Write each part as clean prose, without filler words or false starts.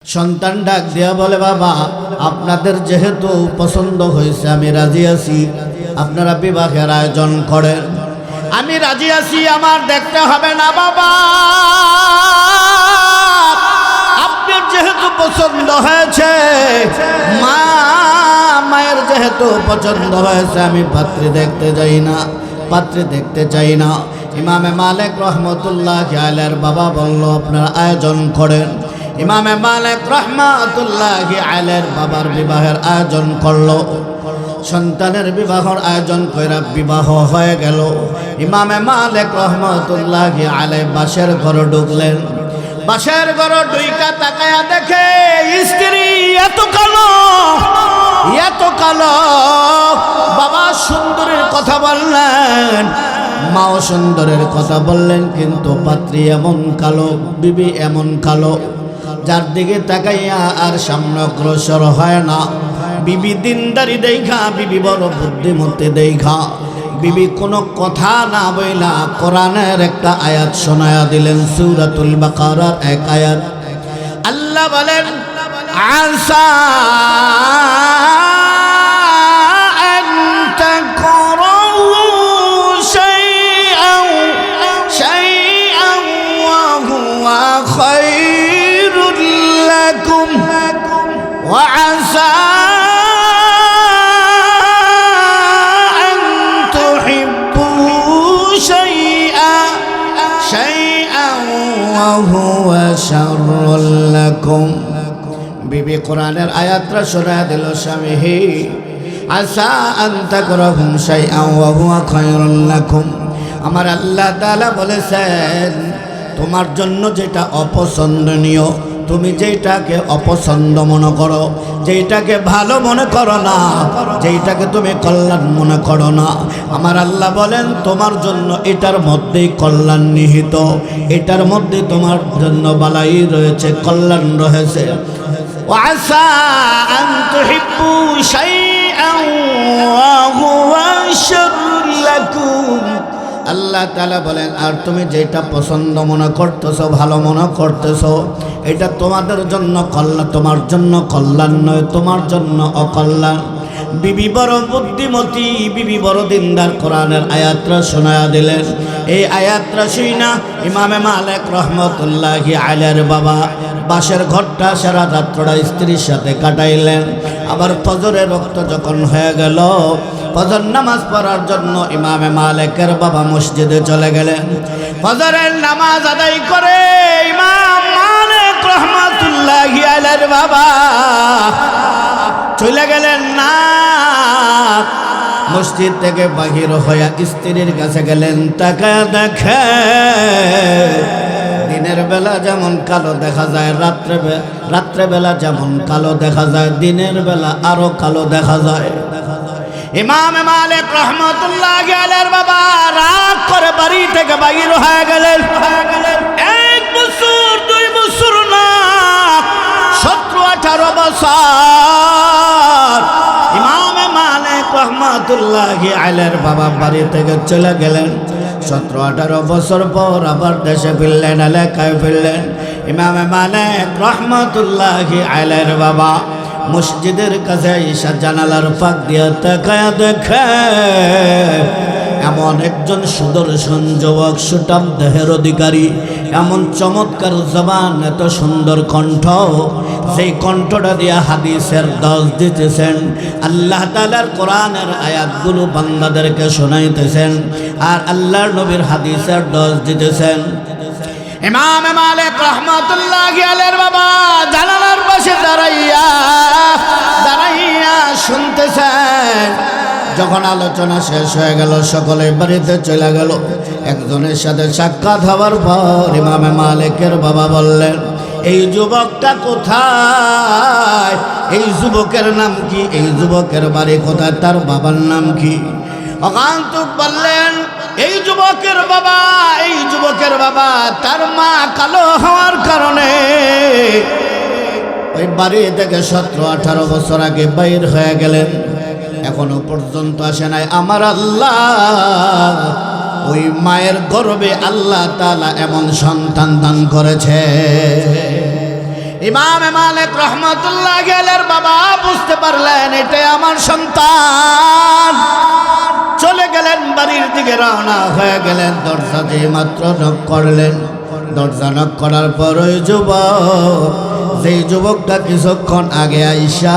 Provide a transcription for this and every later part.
সন্তান ডাক দিয়া বলে, বাবা আপনাদের যেহেতু পছন্দ হয়েছে আমি রাজি আছি, আপনারা বিবাহের আয়োজন করেন। আমি রাজি আছি, আমার দেখতে হবে না বাবা, আপনার যেহেতু পছন্দ হয়েছে, মায়ের যেহেতু পছন্দ হয়েছে, আমি পাত্রী দেখতে যাই না, পাত্রী দেখতে চাই না। ইমামে মালিক রহমতুল্লাহি আলাইহির বাবা বলল, আপনারা আয়োজন করেন। ইমামে মালিক রহমতুল্লাহি আলাইহির বাবার বিবাহের আয়োজন করলো। সন্তানের বিবাহের আয়োজন কইরা বিবাহ হয়ে গেল। ইমামে মালিক রহমতুল্লাহি আলাইহি বাসের ঘরে ঢুকলেন। বাসের ঘরে ঢুইকা তাকায়া দেখে স্ত্রী এত কালো, এত কালো। বাবা সুন্দরীর কথা বললেন, মাও সুন্দরের কথা বললেন, কিন্তু পাত্রী এমন কালো, বিবি এমন কালো, যার দিকে তাকাইয়া আর সামনে অগ্রসর হয় না। বিবি দিনদারি দেখা, বিবি বড় বুদ্ধিমতী দেখা, বিবি কোনো কথা না বইলা কোরআনের একটা আয়াত শোনায়া দিলেন, সূরাতুল বাকারার এক আয়াত। আল্লাহ বলেন, আসা وعسى أن تحبوا شيئا وهو شر لكم। বিবি কোরআনের আয়াতটা শোনা দিল স্বামী, হে আসা আন তাকরাহু শাইআন ওয়া হুয়া খায়রুল লাকুম। আমার আল্লাহ তাআলা বলেছেন, তোমার জন্য যেটা অপছন্দনীয়, তুমি যেটাকে অপছন্দ মনে করো, যেটাকে ভালো মনে করো না, যেটাকে তুমি কল্যাণ মনে করো না, আমার আল্লাহ বলেন তোমার জন্য এটার মধ্যেই কল্যাণ নিহিত, এটার মধ্যে তোমার জন্য বালাই রয়েছে, কল্যাণ রয়েছে। ওয়াসা আন তুহিব্বু শাইআন ওয়া হুয়া শাররুল লাকুম। আল্লাহ তাআলা বলেন, আর তুমি যেটা পছন্দ মনে করতেছো, ভালো মনে করতেছো, এটা তোমাদের জন্য কল্যাণ, তোমার জন্য কল্যাণ নয়, তোমার জন্য অকল্যাণ। বিবি বড় বুদ্ধিমতী, বিবি বড় দিনদার, কোরআনের আয়াতটা শোনায়া দিলেন। এই আয়াতটা শুনা ইমামে মালিক রহমতুল্লাহি আলাইহির বাবা বাসের ঘরটা সারা রাত্রটা স্ত্রীর সাথে কাটাইলেন। আবার ফজরের রক্ত যখন হয়ে গেল, ফজর নামাজ পড়ার জন্য ইমামে মালিকের বাবা মসজিদে চলে গেলেন। ফজরের নামাজ আদায় করে ইমাম মালিক রহমতুল্লাহি আলাইহির বাবা চলে গেলেন না, মসজিদ থেকে বাহির হয়ে স্ত্রীর কাছে গেলেন। তাকায় দেখে দিনের বেলা যেমন কালো দেখা যায়, রাত্রেবেলা যেমন কালো দেখা যায়, দিনের বেলা আরো কালো দেখা যায়। ইমাম মালিক রহমতুল্লাহি আলাইহির বাবা রাগ করে বাড়ি থেকে বাইরে হয়ে গেলেন। 1 বছর 2 বছর না, 17-18 বছর ইমাম মালিক রহমতুল্লাহি আলাইহির বাবা বাড়ি থেকে চলে গেলেন। 17-18 বছর পর আবার দেশে ফিরলেন, এলাকায় ফিরলেন। ইমাম মালিক রহমতুল্লাহি আলাইহির বাবা মসজিদের কাছে ঈশা জানালার ফাঁক দিয়ে তাকায়া দেখে এমন একজন সুদর্শন যুবক, সুঠাম দেহের অধিকারী, এমন চমৎকার জবান, এত সুন্দর কণ্ঠ, সেই কণ্ঠটা দিয়ে হাদিসের দর্শ দিতেছেন, আল্লাহ তাআলার কোরআনের আয়াতগুলো বান্দাদেরকে শোনাইতেছেন, আর আল্লাহর নবীর হাদিসের দর্শ দিতেছেন। ইমাম মালিক রহমতুল্লাহি আলাইহির বাবা জানালার পাশে দাঁড়াইয়া শুনতেছেন। যখন আলোচনা শেষ হয়ে গেল, সকলে বাড়িতে চলে গেল। একজনের সাথে সাক্ষাৎ হওয়ার পর ইমাম মালিকের বাবা বললেন, এই যুবকটা কোথায়, এই যুবকের নাম কি, এই যুবকের বাড়ি কোথায়, তার বাবার নাম কি? অকান্তুক বললেন, এই যুবকের বাবা তার মা কালো হওয়ার কারণে ওই বাড়ি থেকে 17-18 বছর আগে বাইর হয়ে গেলেন, এখনো পর্যন্ত আসে নাই। আমার আল্লাহ ওই মায়ের গর্ভে আল্লাহ তাআলা এমন সন্তান দান করেছে। ইমাম মালিক রহমাতুল্লাহি আলাইহির বাবা বুঝতে পারলেন এটাই আমার সন্তান। চলে গেলেন, বাড়ির দিকে রওনা হয়ে গেলেন। দরজা দিয়ে মাত্র নক করলেন। দরজা নক করার পর ওই যুবক, যেই যুবকটা কিছুক্ষণ আগে আইসা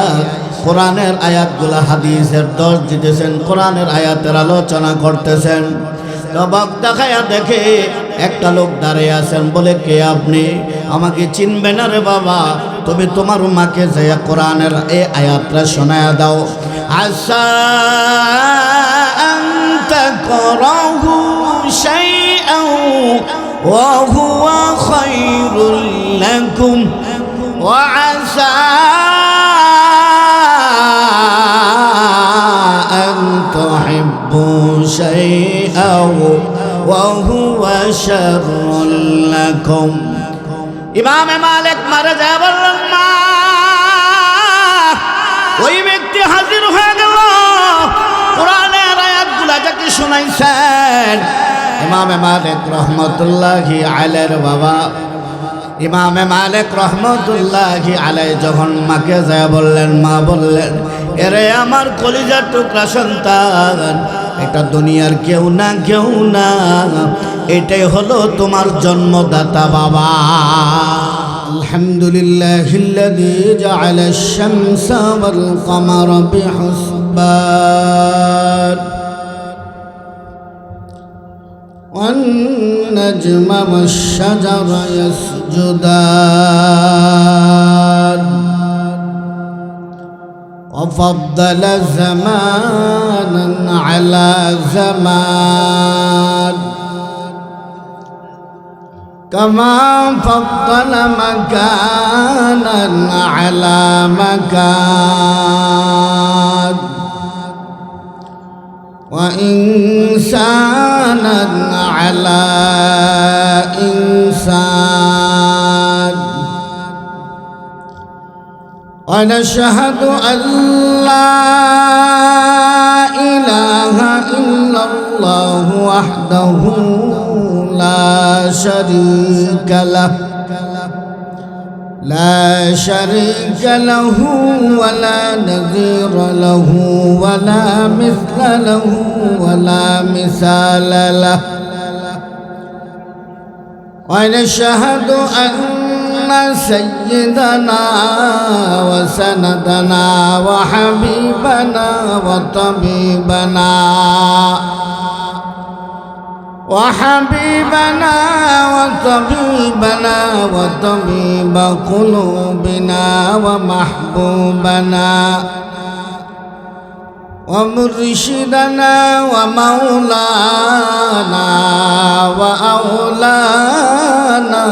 কোরআনের আয়াতগুলা হাদিসের দর্শ দিতেছেন, কোরআনের আয়াতের আলোচনা করতেছেন, তবাক দেখায়া দেখে একটা লোক দাঁড়িয়ে আছেন। বলে, কে আপনি? আমাকে চিনবে না রে বাবা, তুমি তোমার মাকে যে কোরআনের এই আয়াতটা শোনায়া দাও। আসা আনতা করাহু শাইআন ওয়া হুয়া খায়রুল লাকুম ওয়া আসা আন তুহিব্বু শাইআন ওয়া হুয়া শাররুল লাকুম। ইমাম মালিক মারা যায়, বললেন মা। ওই ব্যক্তি হাজির হয়ে গেল, কোরআনের আয়াতগুলা যাকে শোনাইছেন ইমাম মালিক রহমতুল্লাহি আলাইহির বাবা। ইমাম মালিক রহমতুল্লাহি আলাইহি যখন মাকে যায় বললেন, মা বললেন, এরে আমার কলিজার টুকরা সন্তান, এটা দুনিয়ার কেউ না, কেউ না, এটাই হলো তোমার জন্মদাতা বাবা। আলহামদুলিল্লাহিল্লাযী জাআলা আশ-শামসা ওয়াল কমারা বিহুসবান ওয়ান নাজমা ওয়াশ-শাজারা ইয়াসজুদান وفضل زمانا على زمان كما فضل مكانا على مكان وإنسانا على إنسان ونشهد أن لا إله إلا الله وحده لا شريك له ولا نظير له ولا مثل له ولا مثال له ونشهد أن سيدنا وسندنا وحبيبنا وطبيب قلوبنا ومحبوبنا ومرشدنا ومولانا وأولانا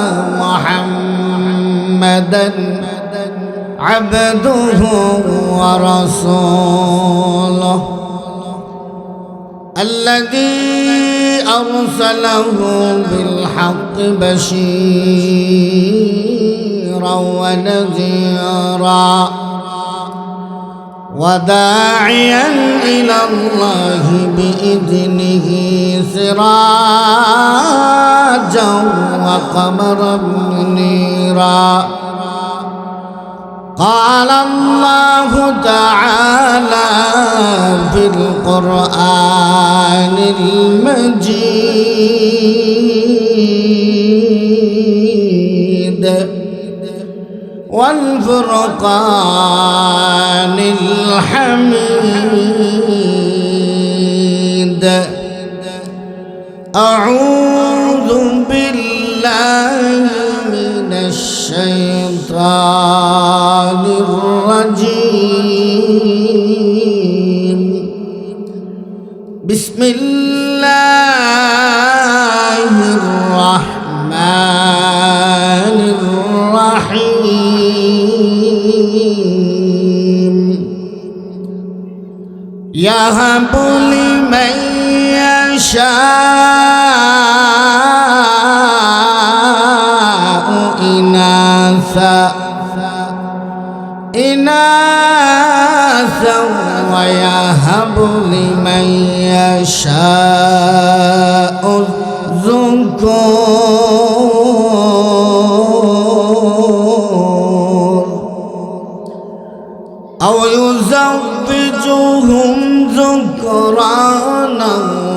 محمدا عبده ورسوله الذي أرسله بالحق بشيرا ونذيرا وداعيا إلى الله بإذنه سراجا وقمرا منيرا قال الله تعالى في القرآن المجيد والفرقان الحميد أعوذ بالله من الشيطان الرجيم بسم الله الرحمن الرحيم يهب لمن يشاء إناثا ويهب لمن يشاء الذكور يزوجهم ذكرانا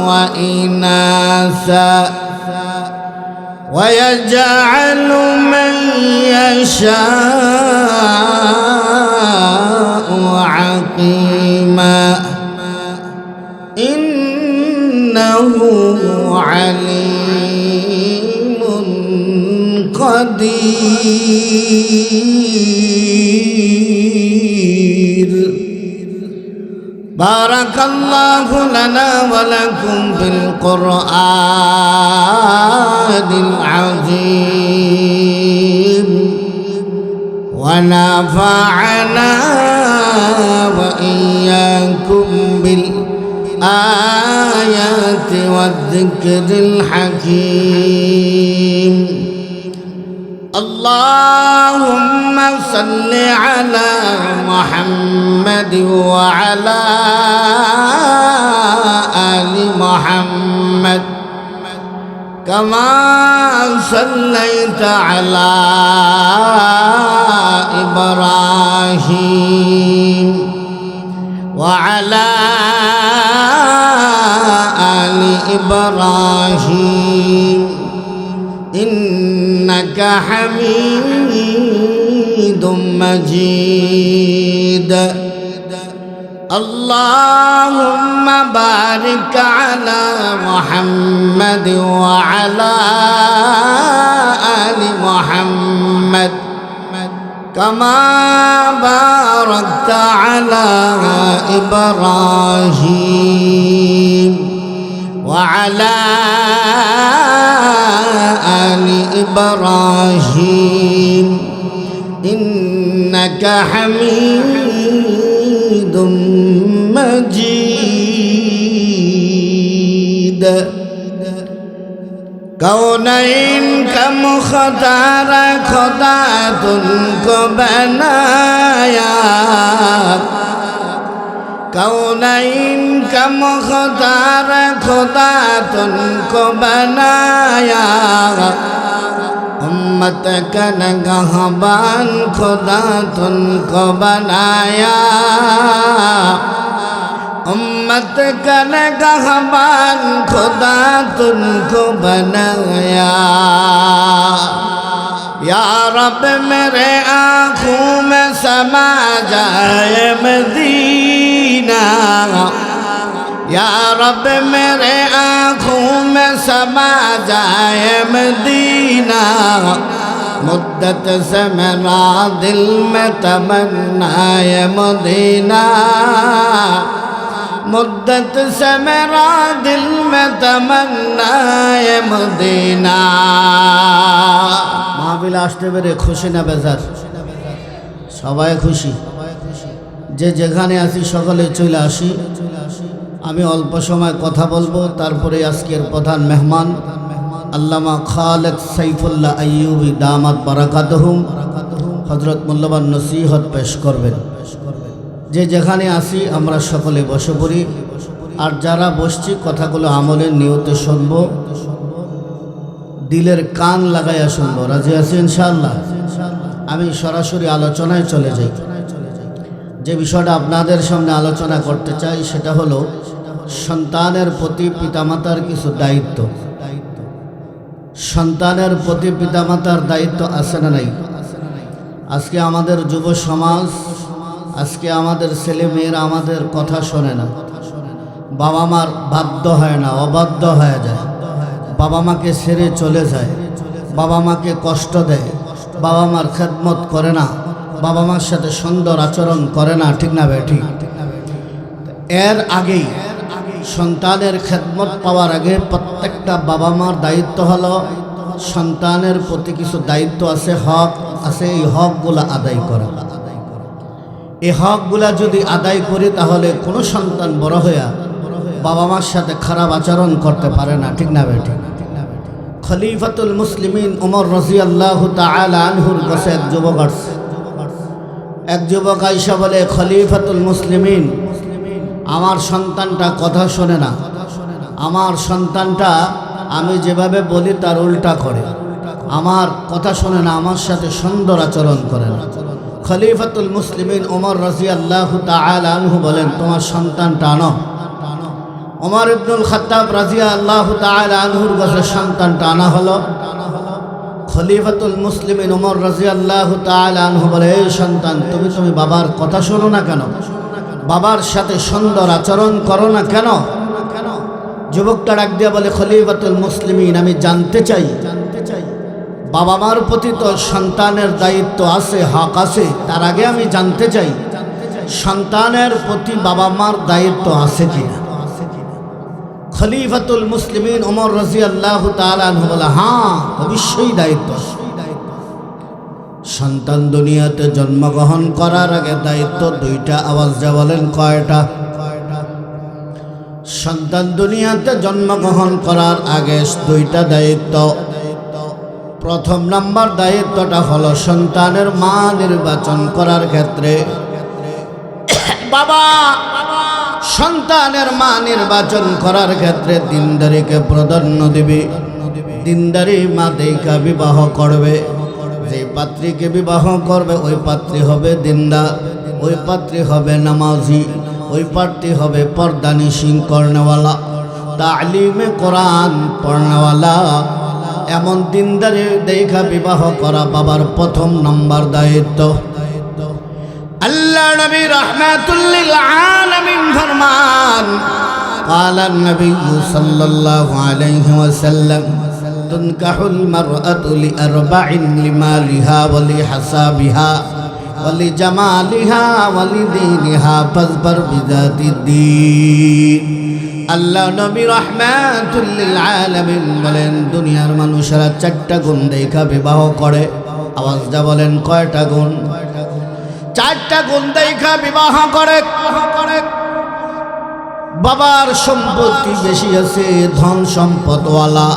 وإناثا ويجعل من يشاء عقيما إنه عليم قدير. بارك الله لنا ولكم في القرآن العظيم ونفعنا وإياكم بالآيات والذكر الحكيم. اللهم صل على محمد وعلى آل محمد كما صليت على إبراهيم وعلى آل إبراهيم إنك حميد مجيد. اللهم بارك على محمد وعلى آل محمد كما باركت على إبراهيم وعلى آل إبراهيم إنك حميد مجيد. कौनैन का मुख्तार खुदा तुमको बनाया, कौनैन का मुख्तार खुदा तुमको बनाया, उम्मत का नगहबान खुदा तुमको बनाया, उम्मत का नगहबान खुदा तुमको बनाया। या रब मेरे आँखों में समा जाए मदीना, या रब मेरे आँखों में समा जाए मदीना, मुद्दत से मेरा दिल में तमन्नाए मदीना, मुद्दत से मेरा दिल में तमन्नाए मदीना। মাহফিলে আসতে পেরে খুশি না বেজার? সবাই খুশি। যে যেখানে আছি সকলে চলে আসি। আমি অল্প সময় কথা বলবো, তারপরে আজকের প্রধান মেহমান আল্লামা খালেদ সাইফুল্লাহ আইয়ুবী দামাত বারাকাতুহুম হযরত মূল্যবান নসিহত পেশ করবেন। যে যেখানে আসি আমরা সকলে বসে পড়ি, আর যারা বসছি কথাগুলো আমলের নিয়তে শুনব, দিলের কান লাগাইয়া শুনব। রাজি আছি ইনশাআল্লাহ? আমি সরাসরি আলোচনায় চলে যাই। যে বিষয়টা আপনাদের সামনে আলোচনা করতে চাই সেটা হলো সন্তানের প্রতি পিতামাতার কিছু দায়িত্ব। সন্তানের প্রতি পিতামাতার দায়িত্ব আছে না নাই? আজকে আমাদের যুব সমাজ, আজকে আমাদের ছেলে মেয়েরা আমাদের কথা শোনে না, বাবা মার বাধ্য হয় না, অবাধ্য হয়ে যায়, বাবা মাকে ছেড়ে চলে যায়, বাবা মাকে কষ্ট দেয়, বাবা মার খেদমত করে না, বাবা মার সাথে সুন্দর আচরণ করে না। ঠিক না ভাই? ঠিক। এর আগেই সন্তানের খেদমত পাওয়ার আগে প্রত্যেকটা বাবা মার দায়িত্ব হলো সন্তানের প্রতি কিছু দায়িত্ব আছে, হক আছে, এই হকগুলা আদায় করা। এই হকগুলা যদি আদায় করি তাহলে কোনো সন্তান বড় হইয়া বাবা মার সাথে খারাপ আচরণ করতে পারে না। ঠিক না ভাই? ঠিক। খলিফাতুল মুসলিমিন ওমর রাদিয়াল্লাহু তাআলা আনহুর কাছে এক যুবক আসছে। এক যুবক আইসা বলে, খলিফাতুল মুসলিমিন, আমার সন্তানটা কথা শোনে না, আমার সন্তানটা আমি যেভাবে বলি তার উল্টা করে, আমার কথা শোনে না, আমার সাথে সুন্দর আচরণ করে না। খলিফাতুল মুসলিমিন ওমর রাদিয়াল্লাহু তাআলা আনহু বলেন, তোমার সন্তানটা আনো। ওমর ইবনুল খাত্তাব রাদিয়াল্লাহু তাআলা আনহুর কাছে সন্তানটা আনা হলো। খলিফাতুল মুসলিমিন ওমর রাদিয়াল্লাহু তাআলা আনহু বলে, এই সন্তান, তুমি বাবার কথা শোনো না কেন? বাবার সাথে সুন্দর আচরণ করো না কেন? যুবকটা ডাক দিয়া বলে, খলিফাতুল মুসলিমিন, আমি জানতে চাই বাবা মার প্রতি তো সন্তানের দায়িত্ব আছে, হক আছে। তার আগে আমি জানতে চাই সন্তানের প্রতি বাবা মার দায়িত্ব আছে কিনা। খলিফাতুল মুসলিমিন ওমর রাদিয়াল্লাহু তাআলা আনহু বলে, হ্যাঁ, অবশ্যই দায়িত্ব। সন্তান দুনিয়াতে জন্মগ্রহণ করার আগে দায়িত্ব দুইটা। আওয়াজ দিয়ে বলেন, কয়টা? সন্তান দুনিয়াতে জন্মগ্রহণ করার আগে দুইটা দায়িত্ব। প্রথম নাম্বার দায়িত্বটা হলো সন্তানের মা নির্বাচন করার ক্ষেত্রে বাবা সন্তানের মা নির্বাচন করার ক্ষেত্রে দিনদারিকে প্রাধান্য দিবে। দিনদারি মা দেখা বিবাহ করবে। যে পাত্রীকে বিবাহ করবে ওই পাত্রী হবে দিনদার, ওই পাত্রী হবে নামাজি, ওই পাত্রী হবে পর্দানিশীন করনেওয়ালা, তালিমে কোরআন পড়নেওয়ালা। এমন দিনদারি দেখা বিবাহ করা বাবার প্রথম নাম্বার দায়িত্ব। আল্লাহ নবী রাহমাতুল লিল আলামিন ফরমান, قال النبي صلى الله عليه وسلم تنكح المرأة لأربع: لمالها ولحسابها ولجمالها ولدينها فاظفر بذات الدين। আল্লাহ নবী রাহমাতুল লিল আলামিন বলেন, দুনিয়ার মানুষেরা চারটা গুণ দেখা বিবাহ করে। আওয়াজটা বলেন, কয়টা গুণ? চারটা গুণ দেখা বিবাহ করে। বাবার সম্পত্তি বেশি আছে, ধন সম্পদওয়ালা।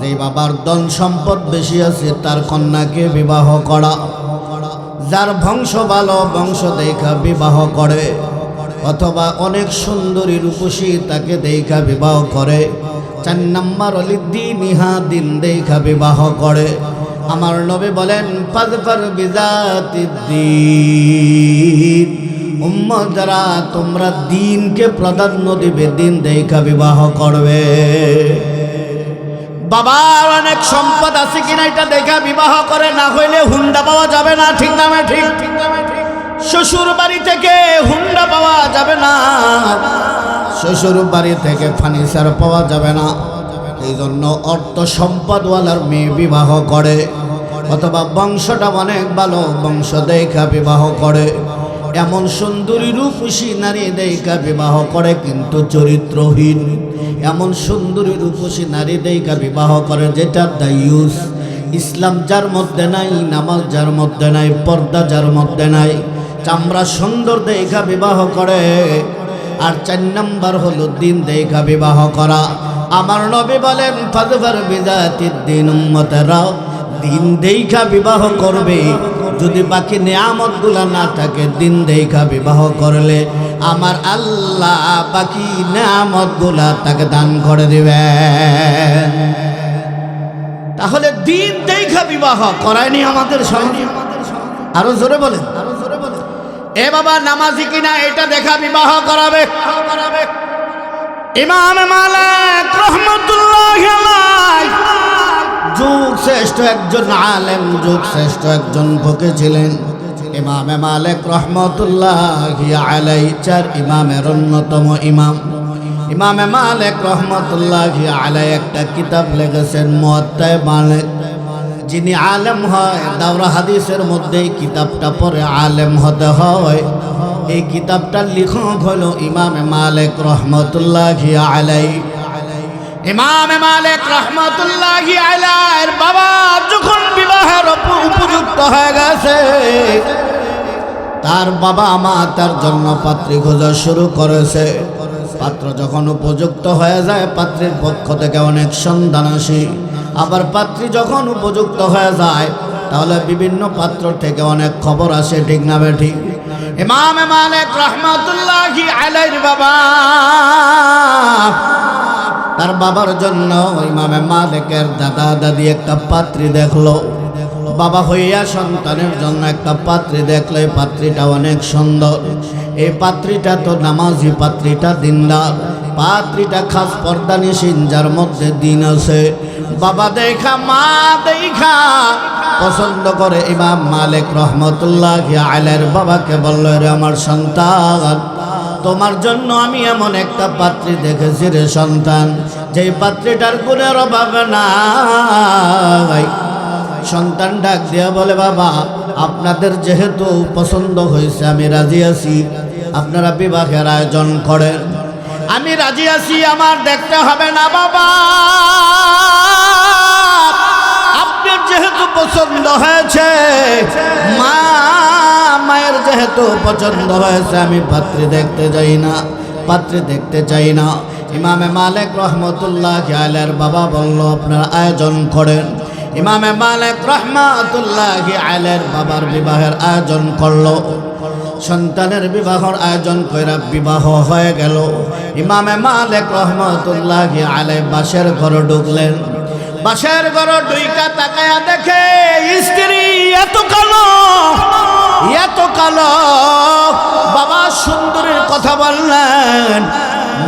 যে বাবার ধন সম্পদ বেশি আছে তার কন্যাকে বিবাহ করা। যার বংশ ভালো, বংশ দেখা বিবাহ করে। অথবা অনেক সুন্দরী রূপসী, তাকে দেখা বিবাহ করে। 4 নাম্বার লিদ্দিনিহা, দিন দেখা বিবাহ করে। আমার নবী বলেন, ফাযফার বিযাতিদ্দীন। উম্মতরা, তোমরা দিনকে প্রাধান্য দিবে, দিন দেখা বিবাহ করবে। বাবার অনেক সম্পদ আছে কিনা এটা দেখা বিবাহ করে, না হইলে হুন্ডা পাওয়া যাবে না। ঠিক না? ঠিক। শ্বশুর বাড়ি থেকে হুন্ডা পাওয়া যাবে না, শ্বশুর বাড়ি থেকে ফার্নিচার পাওয়া যাবে না। এই জন্য অর্থ সম্পদওয়ালার মেয়ে বিবাহ করে। অথবা বংশটা অনেক ভালো, বংশ দেখা বিবাহ করে। এমন সুন্দরী রূপসী নারী দেখা বিবাহ করে, কিন্তু চরিত্রহীন। এমন সুন্দরী রূপসী নারী দেখা বিবাহ করে যেটা দায়ুস। ইসলাম যার মধ্যে নাই, নামাজ যার মধ্যে নাই, পর্দা যার মধ্যে নাই, চামড়া সুন্দর দেখা বিবাহ করে। আর 4 নাম্বার হলো দিন দেখা বিবাহ করা। আমার নবী বলেন, ফাযফার বিযাতিদ্দীন। উম্মতেরা, দিন দেখা বিবাহ করবে। যদি বাকি নেয়ামতগুলা না থাকে, দিন দেখা বিবাহ করলে আমার আল্লাহ বাকি নেয়ামতগুলা তাকে দান করে দিবেন। তাহলে দিন দেখা বিবাহ করায়নি আমাদের সমাজে। আরো জোরে বলেন। এ বাবা নামাজি কিনা এটা দেখা বিবাহ করাবে। ইমাম মালিক রাহমাতুল্লাহি আলাইহি যুগ শ্রেষ্ঠ একজন আলেম, যুগ শ্রেষ্ঠ একজন ফকিহ ছিলেন। ইমাম মালিক রাহমাতুল্লাহি আলাইহি 4 ইমামের অন্যতম ইমাম। ইমাম মালিক রাহমাতুল্লাহি আলাইহি একটা কিতাব লিখেছেন, মুওয়াত্তা মালিক। যিনি আলেম হয়, দাওরা হাদিসের মধ্যে এই কিতাবটা পড়ে আলেম হতে হয়। এই কিতাবটার লেখক হলো ইমাম মালিক রাহমাতুল্লাহি আলাইহি। ইমাম মালিক রাহমাতুল্লাহি আলাইহির বাবা যখন বিবাহের উপযুক্ত হয়ে গেছে, তার বাবা মা তার জন্য পাত্রী খোঁজা শুরু করেছে। পাত্র যখন উপযুক্ত হয়ে যায়, পাত্রীর পক্ষ থেকে অনেক সন্ধান আসে। আবার পাত্রী যখন উপযুক্ত হয়ে যায়, তাহলে বিভিন্ন পাত্র থেকে অনেক খবর আসে। ঠিক না বেঠিক? ইমাম মালিক রাহমাতুল্লাহি আলাইহির বাবা তার বাবার জন্য ইমাম মালিকের দাদা দাদি একটা পাত্রী দেখলো। বাবা হইয়া সন্তানের জন্য একটা পাত্রী দেখলে পাত্রীটা অনেক সুন্দর, এই পাত্রীটা তো নামাজি, পাত্রীটা দিনদার, পাত্রীটা খাস পর্দানিসীন, যার মধ্যে দিন আছে। বাবা দেখা মা দেখা পছন্দ করে। ইমাম মালিক রহমতুল্লাহি আলাইহির বাবাকে বলল, রে আমার সন্তান, তোমার জন্য আমি এমন একটা পাত্রী দেখেছি রে সন্তান, যেই পাত্রীটার গুণের অভাব নাই। সন্তান ডাক দিয়া বলে, বাবা আপনাদের যেহেতু পছন্দ হয়েছে আমি রাজি আছি, আপনারা বিবাহের আয়োজন করেন। আমি রাজি আছি, আমার দেখতে হবে না বাবা, আপনার যেহেতু পছন্দ হয়েছে, মায়ের যেহেতু পছন্দ হয়েছে, আমি পাত্রী দেখতে যাই না, পাত্রী দেখতে চাই না। ইমামে মালিক রহমতুল্লাহি আলাইহির বাবা বলল, আপনারা আয়োজন করেন। ইমামে মালিক রহমতুল্লাহি আলাইহির বাবার বিবাহের আয়োজন করলো। সন্তানের বিবাহের আয়োজন কইরা বিবাহ হয়ে গেল। ইমামে মালিক রহমতুল্লাহি আলাইহি বাসের ঘরে ঢুকলেন। বাসের ঘরে ঢুইকা তাকায়া দেখে স্ত্রী এত কালো, এত কালো। বাবা সুন্দরের কথা বললেন,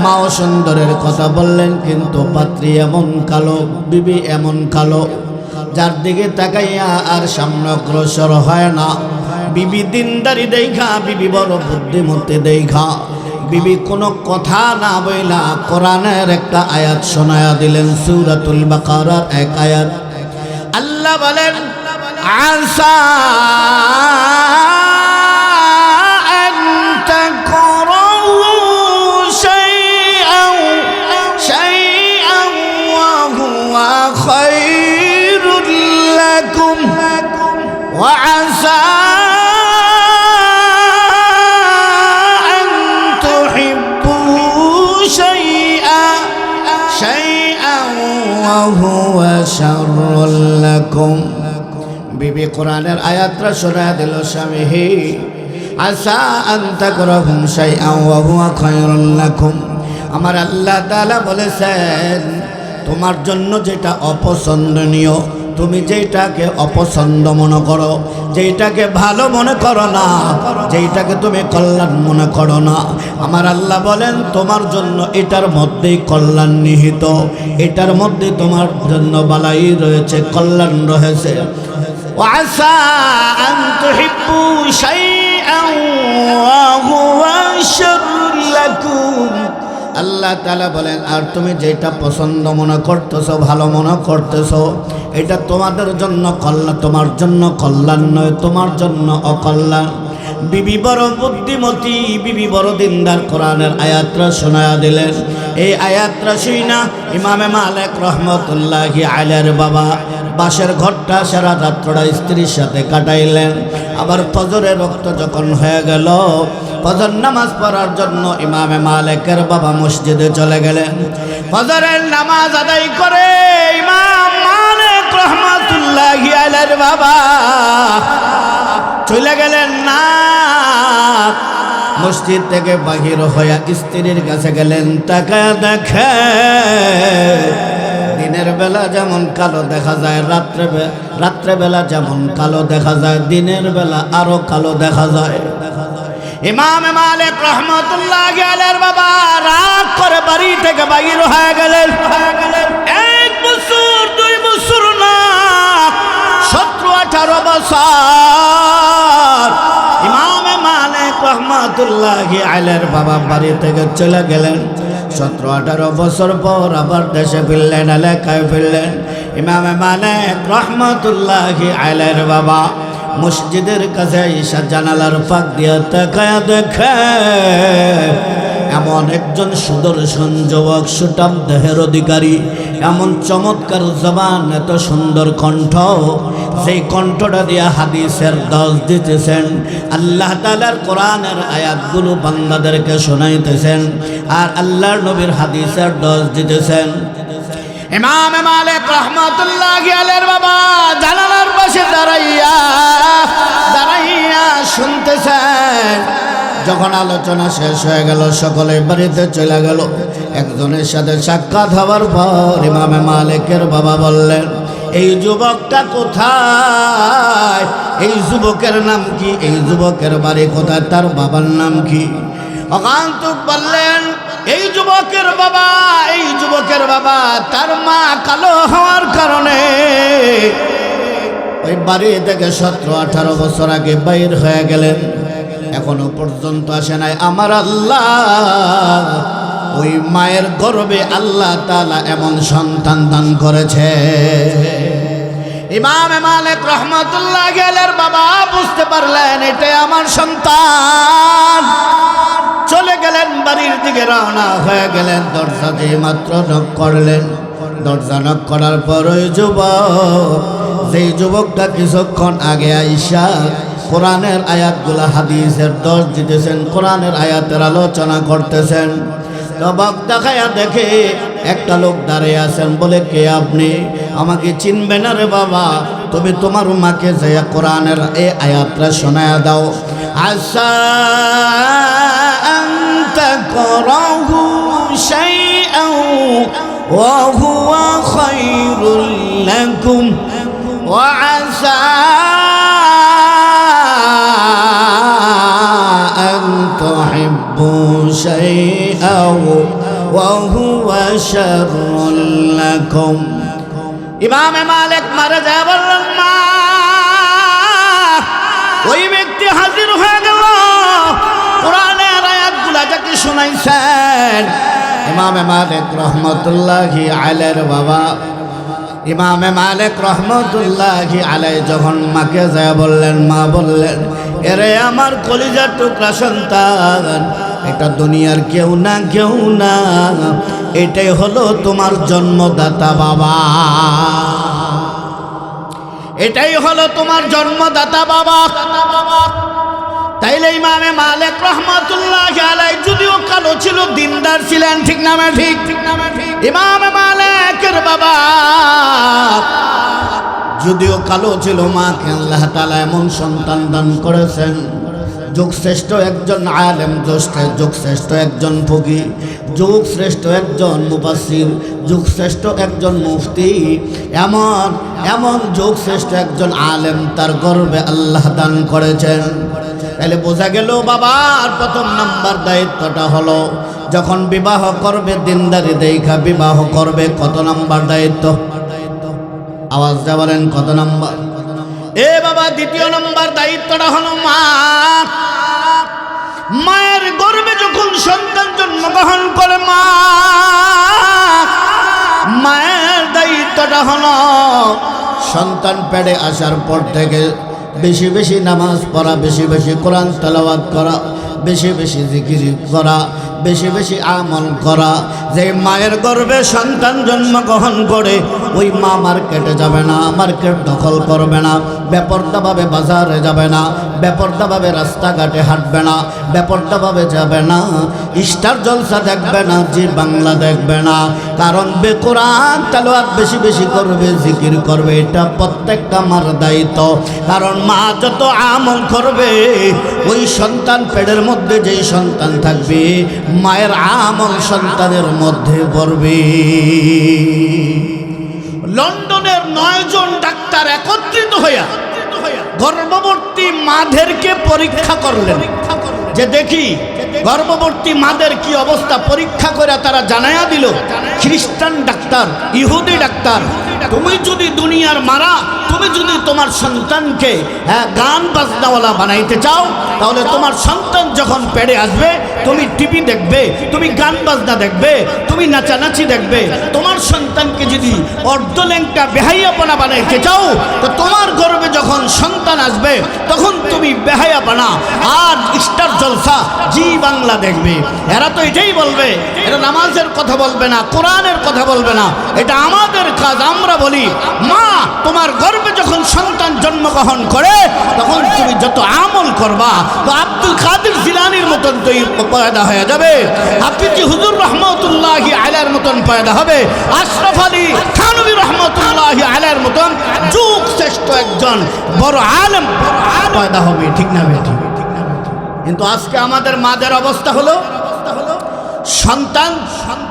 মাও সুন্দরের কথা বললেন, কিন্তু পাত্রী এমন কালো, বিবি এমন কালো, যার দিকে তাকাইয়া আর সামনে অগ্রসর হয় না। বিবি দিনদারি দেখা, বিবি বড় বুদ্ধিমতী দেখা, বিবি কোনো কথা না বইলা কোরআনের একটা আয়াত শোনায়া দিলেন, সূরাতুল বাকারার এক আয়াত। আল্লাহ বলেন, আসা আন তাকরাহু শাইআন শাইআন ওয়া হুয়া খায়রুল লাকুম ওয়া আসা শাররুল লাকুম। বিবি কোরআনের আয়াতটা শোনা দিল স্বামী, হে আসা আন তাকরাহু শাইআন ওয়া হুয়া খায়রুল লাকুম। আমার আল্লাহ তাআলা বলেছেন, তোমার জন্য যেটা অপছন্দনীয়, তুমি যেটাকে অপছন্দ মনে করো, যেটাকে ভালো মনে করো না, যেটাকে তুমি কল্যাণ মনে করো না, আমার আল্লাহ বলেন তোমার জন্য এটার মধ্যেই কল্যাণ নিহিত, এটার মধ্যে তোমার জন্য বালাই রয়েছে, কল্যাণ রয়েছে। ওয়াসা আন তুহিব্বু শাইআন ওয়া হুয়া শাররুল লাকুম। আল্লাহ তাআলা বলেন, আর তুমি যেটা পছন্দ মনে করতেছো, ভালো মনে করতেছো, এটা তোমাদের জন্য কল্যাণ, তোমার জন্য কল্যাণ নয়, তোমার জন্য অকল্যাণ। বিবি বড় বুদ্ধিমতী, বিবি বড় দিনদার, কোরআনের আয়াতরা শোনায়া দিলেন। এই আয়াতরা শুইনা ইমামে মালিক রহমতুল্লাহি আলাইহির বাবা বাসের ঘরটা সারা রাত্রটা স্ত্রীর সাথে কাটাইলেন। আবার ফজরের রক্ত যখন হয়ে গেল, ফজর নামাজ পড়ার জন্য ইমামে মালিকের বাবা মসজিদে চলে গেলেন। ফজরের নামাজ আদায় করে ইমাম মালিক রহমতুল্লাহি আলাইহির বাবা চলে গেলেন না, মসজিদ থেকে বাহির হইয়া স্ত্রীর কাছে গেলেন। তাকায়া দেখে দিনের বেলা যেমন কালো দেখা যায়, রাত্রেবেলা যেমন কালো দেখা যায়, দিনের বেলা আরো কালো দেখা যায়। ইমাম মালিক রহমতুল্লাহি আলাইহির বাবা রাগ করে বাড়ি থেকে বাহির হয়ে গেলেন। 1 বছর 2 বছর না, 17-18 বছর ইমাম মালিক রহমতুল্লাহি আলাইহির বাবা বাড়ি থেকে চলে গেলেন। 17-18 বছর পর আবার দেশে ফিরলেন, এলাকায় ফিরলেন। ইমাম মালিক রহমতুল্লাহি আলাইহির বাবা মসজিদের কাছে ঈশা জানালার ফাঁক দিয়ে তাকায়া দেখে এমন একজন সুদর্শন যুবক, সুঠাম দেহের অধিকারী, এমন চমৎকার জবান, এত সুন্দর কণ্ঠ, সেই কণ্ঠটা দিয়ে হাদিসের দর্শ দিতেছেন, আল্লাহ তাআলার কোরআনের আয়াতগুলো বান্দাদেরকে শোনাইতেছেন, আর আল্লাহর নবীর হাদিসের দর্শ দিতেছেন। ইমাম মালিক রহমতুল্লাহি আলাইহির বাবা জানালার পাশে দাঁড়াইয়া শুনতেছেন। যখন আলোচনা শেষ হয়ে গেল, সকলে বাড়িতে চলে গেল। একজনের সাথে সাক্ষাৎ হওয়ার পর ইমাম মালিকের বাবা বললেন, এই যুবকটা কোথায়, এই যুবকের নাম কি, এই যুবকের বাড়ি কোথায়, তার বাবার নাম কি? অকান্তুক বললেন এই যুবকের বাবা তার মা কালো হওয়ার কারণে ওই বাড়ি থেকে 17-18 বছর আগে বাইর হয়ে গেলেন, এখনো পর্যন্ত আসে নাই। আমার আল্লাহ ওই মায়ের গর্ভে আল্লাহ তাআলা এমন সন্তান দান করেছে। ইমাম মালিক রহমাতুল্লাহ আলাইহির বাবা বুঝতে পারলেন এটাই আমার সন্তান, চলে গেলেন বাড়ির দিকে রওনা হয়ে গেলেন। দরজা দিয়ে মাত্র নক করলেন, দরজা নক করার পর ওই যুবক, যেই যুবকটা কিছুক্ষণ আগে আইসা কোরআনের আয়াতগুলা হাদিসের দোষ দিতেছেন, কোরআনের আয়াতের আলোচনা করতেছেন, অবাক দেখায়া দেখে একটা লোক দাঁড়িয়ে আছেন। বলে কে আপনি? আমাকে চিনবে না রে বাবা, তুমি তোমার মাকে যাইয়া কোরআনের এই আয়াতটা শোনায়া দাও। আসা আনতা করাহু শাইআন ওয়া হুয়া খায়রুল লাকুম ওয়া আসা আন তুহিব্বু শাইআন ওয়া হুয়া শাররুল লাকুম। ইমাম মালিক মারা যায় বললেন মা, ওই ব্যক্তি হাজির হয়ে গেল কোরআনের আয়াতগুলা যাকে শোনাইছেন। ইমাম মালিক রহমতুল্লাহি আলাইহির বাবা, ইমাম মালিক রহমতুল্লাহি আলাইহি যখন মাকে যায় বললেন, মা বললেন এরে আমার কলিজার টুকরা সন্তান, এটা দুনিয়ার কেউ না, এটাই হলো তোমার জন্মদাতা বাবা, এটাই হলো তোমার জন্মদাতা বাবা। তাইলে ইমামে মালিক রহমাতুল্লাহি আলাইহি যদিও কালো ছিল, দিনদার ছিলেন, ঠিক না ঠিক? ইমামে মালিকের বাবা যদিও কালো ছিল, মাকে আল্লাহ তাআলা এমন সন্তান দান করেছেন, যুগশ্রেষ্ঠ একজন আলেম, যুগশ্রেষ্ঠ একজন ফকিহ, যুগশ্রেষ্ঠ একজন মুফাসসির, যুগশ্রেষ্ঠ একজন মুফতি, এমন যুগশ্রেষ্ঠ একজন আলেম তার গর্ভে আল্লাহ দান করেছেন। তাহলে বোঝা গেল বাবার প্রথম নাম্বার দায়িত্বটা হলো যখন বিবাহ করবে, দিনদারি দেখা বিবাহ করবে। কত নাম্বার দায়িত্ব? আওয়াজ দিয়ে বলেন কত নাম্বার? এ বাবা, দ্বিতীয় নাম্বার দায়িত্বটা হলো মায়ের গর্ভে যখন সন্তান জন্মগ্রহণ করে, মায়ের দায়িত্বটা হলো সন্তান পেটে আসার পর থেকে বেশি বেশি নামাজ পড়া, বেশি বেশি কোরআন তেলাওয়াত করা, বেশি বেশি জিকির করা, বেশি বেশি আমল করা। যে মায়ের গর্ভে সন্তান জন্মগ্রহণ করে ওই মা মার্কেটে যাবে না, মার্কেট দখল করবে না, বেপরদাভাবে বাজারে যাবে না, বেপরদাভাবে রাস্তাঘাটে হাঁটবে না, বেপরদাভাবে যাবে না, স্টার জলসা দেখবে না, জি বাংলা দেখবে না। কারণ কোরআন তেলাওয়াত বেশি বেশি করবে, জিকির করবে, এটা প্রত্যেকটা মার দায়িত্ব। কারণ মা যত আমল করবে ওই সন্তান পেটের মধ্যে যেই সন্তান থাকবে, মায়ের আমল সন্তানের মধ্যে পড়বে। লন্ডনের 9 জন ডাক্তার একত্রিত হইয়া গর্ভবতী মাদেরকে পরীক্ষা করলেন, যে দেখি গর্ভবতী মাদের কি অবস্থা। পরীক্ষা করে তারা জানায়া দিল, খ্রিস্টান ডাক্তার, ইহুদি ডাক্তার, তুমি যদি দুনিয়ার মারা, তুমি যদি তোমার সন্তানকে গান বাজনাওয়ালা বানাইতে চাও, তাহলে তোমার সন্তান যখন পেটে আসবে তুমি টিভি দেখবে, তুমি গান বাজনা দেখবে, তুমি নাচানাচি দেখবে। তোমার সন্তানকে যদি অর্ধল্যাংটা বেহাইয়াপনা বানাইতে চাও, তো তোমার গর্ভে যখন সন্তান আসবে তখন তুমি বেহাইয়াপনা আর স্টার জলসা, জি বাংলা দেখবে। এরা তো এটাই বলবে, এরা নামাজের কথা বলবে না, কোরআনের কথা বলবে না। এটা আমাদের কাজ। আমরা বলি মা তোমার গর্ভে যখন সন্তান জন্মগ্রহণ করে তখন তুমি যত আমল করবা, তো আব্দুল কাদের জিলানীর মতন তুই পয়দা হয়ে যাবে, হাফিজ হুজুর রহমতুল্লাহি আলাইহির মতন পয়দা হবে, আশরাফ আলী থানভী রহমতুল্লাহি আলাইহির মতন যুগ শ্রেষ্ঠ একজন বড় আলেম পয়দা হবে, ঠিক না বেঠিক? কিন্তু আজকে আমাদের মাদের অবস্থা হলো, সন্তান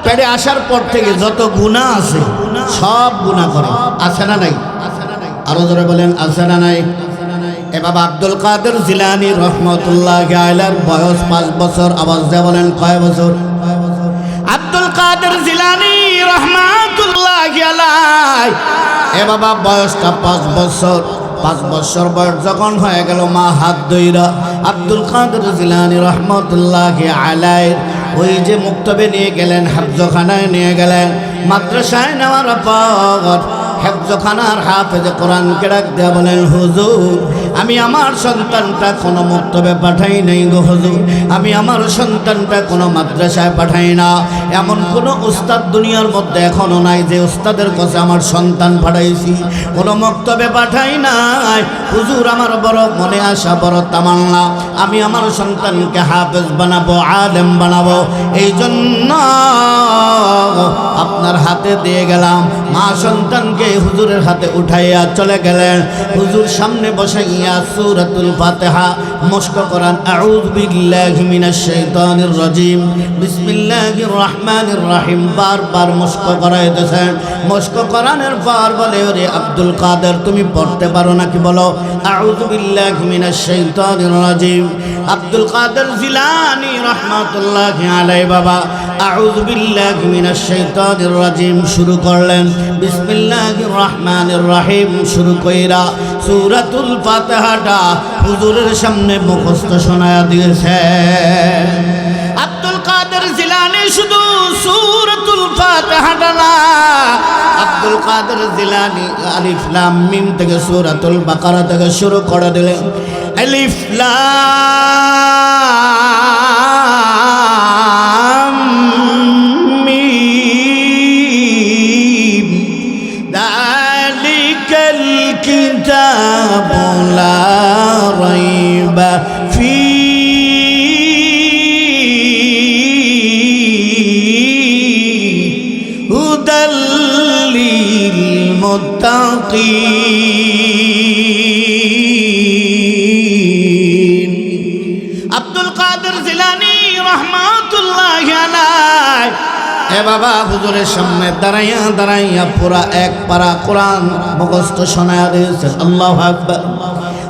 পেটে আসার পর থেকে যত গুনাহ আছে সব গুনাহ করে, আছে না নাই? আরো জোরে বলেন আছে না নাই? এ বাবা আব্দুল কাদের জিলানী রহমতুল্লাহি আলাইহির বয়স 5 বছর। আওয়াজ দিয়ে বলেন কয় বছর? আব্দুল কাদের জিলানী রহমতুল্লাহি আলাইহি এ বাবা বয়সটা 5 বছর। 5 বছর বয়স যখন হয়ে গেল, মা হাত ধইরা আব্দুল কাদের জিলানী রহমতুল্লাহি আলাইহি ওই যে মুক্তবে নিয়ে গেলেন, হাফজখানায় নিয়ে গেলেন। মাদ্রাসায় নেওয়ার পর হেফজখানার হাফেজে কোরআনকে ডাক দেয়া বলেন, হুজুর আমি আমার সন্তানটা কোনো মুক্তবে পাঠাই নাই গো হুজুর, আমি আমার সন্তানটা কোনো মাদ্রাসায় পাঠাই না। এমন কোনো উস্তাদ দুনিয়ার মধ্যে এখনো নাই যে উস্তাদের কাছে আমার সন্তান পাঠাইছি, কোনো মুক্তবে পাঠাই নাই। হুজুর আমার বড় মনে আশা, বড় তামান্না, আমি আমার সন্তানকে হাফেজ বানাবো, আলেম বানাবো। এই জন্য আপনার হাতে দিয়ে গেলাম। মা সন্তানকে হুজুরের হাতে উঠাইয়া চলে গেলেন। হুজুর সামনে বসাইয়া সূরাতুল ফাতিহা মস্ক করান, আউযু বিল্লাহি মিনাশ শাইতানির রাজিম, বিসমিল্লাহির রহমানির রহিম বারবার মস্ক করাইতেছেন। মস্ক করানোর পর বলে, ওরে আব্দুল কাদের তুমি পড়তে পারো নাকি? বলো আউযু বিল্লাহি মিনাশ শাইতানির রাজিম। আব্দুল কাদের জিলানী রহমাতুল্লাহি আলাইহি বাবা আউযু বিল্লাহি মিনাশ শাইতানির রাজিম শুরু করলেন। বিসমিল্লাহির রহমানির রহিম শুরু কইরা সূরাতুল ফাতিহাটা হুজুরের সামনে মুখস্থ শোনায়া দিয়েছে। আব্দুল কাদের জিলানী শুধু সূরাতুল ফাতিহাটা না, আব্দুল কাদের জিলানী আলিফ লাম মিম থেকে সূরাতুল বাকারা থেকে শুরু করে দিলেন। আলিফ লাম মিম যালিকাল কিতাবু লা রাইবা ফীহি হুদাল লিল মুত্তাকিন। আব্দুল কাদের জিলানী রাহমাতুল্লাহি আলাইহি এ বাবা হুজুরের সামনে দাঁড়াইয়া দাঁড়াইয়া পুরা এক পারা কোরআন মুখস্থ শোনায়া দিয়েছেন। আল্লাহু আকবার।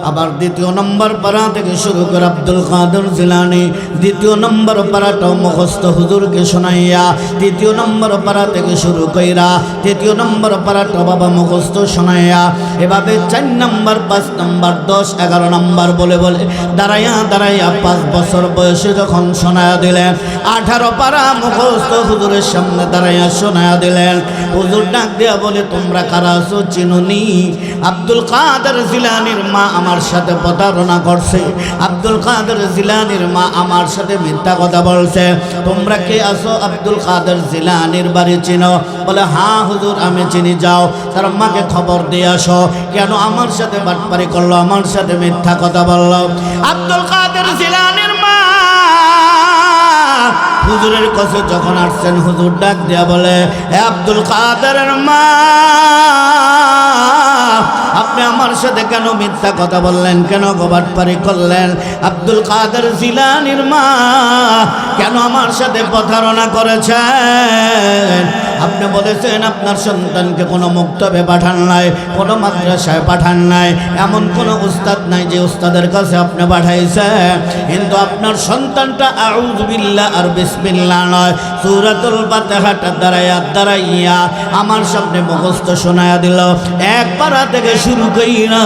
আবার দ্বিতীয় নম্বর পারা থেকে শুরু করে আব্দুল কাদের জিলানী দ্বিতীয় নম্বর পারাটাও মুখস্থ হুজুরকে শোনাইয়া, তৃতীয় নম্বর পারা থেকে শুরু কইরা তৃতীয় নম্বর পারাটা বাবা মুখস্থ শোনাইয়া, এভাবে 4 নম্বর 5 নম্বর 10 11 নম্বর বলে বলে দাঁড়াইয়া দাঁড়াইয়া 5 বছর বয়সে যখন শোনায়া দিলেন, 18 পারা মুখস্থ হুজুরের সামনে দাঁড়াইয়া শোনায়া দিলেন। হুজুর ডাক দিয়া বলে, তোমরা কারা আছো চিনুনি? আব্দুল কাদের জিলানীর মা আমার সাথে প্রতারণা করছে, আব্দুল কাদের জিলানীর মা আমার সাথে মিথ্যা কথা বলছে। তোমরা কে আছো? আব্দুল কাদের জিলানীর বাড়ি চিনো? বলে হ্যাঁ হুজুর আমি চিনি। যাও তার মাকে খবর দিয়ে আসো, কেন আমার সাথে বাটপারি করলো, আমার সাথে মিথ্যা কথা বললো। আব্দুল কাদের জিলানীর মা হুজুরের কাছে যখন আসছেন, হুজুর ডাক দিয়া বলে, হে আব্দুল কাদেরের মা, আপনি আমার সাথে কেন মিথ্যা কথা বললেন, কেন বাটপারি করলেন? আব্দুল কাদের জিলানীর মা কেন আমার সাথে প্রতারণা করেছেন? আপনি বলেছেন আপনার সন্তানকে কোনো মুক্তবে পাঠান নাই, কোনো মাদ্রাসায় পাঠান নাই, এমন কোনো উস্তাদ নাই যে উস্তাদের কাছে আপনি পাঠাইছেন। কিন্তু আপনার সন্তানটা আউযু বিল্লাহ আর বিসমিল্লাহ নয়, সূরাতুল ফাতিহাটা দাঁড়াইয়া আমার সামনে মুখস্থ শোনায়া দিল। এক পারা থেকে শুরু কইরা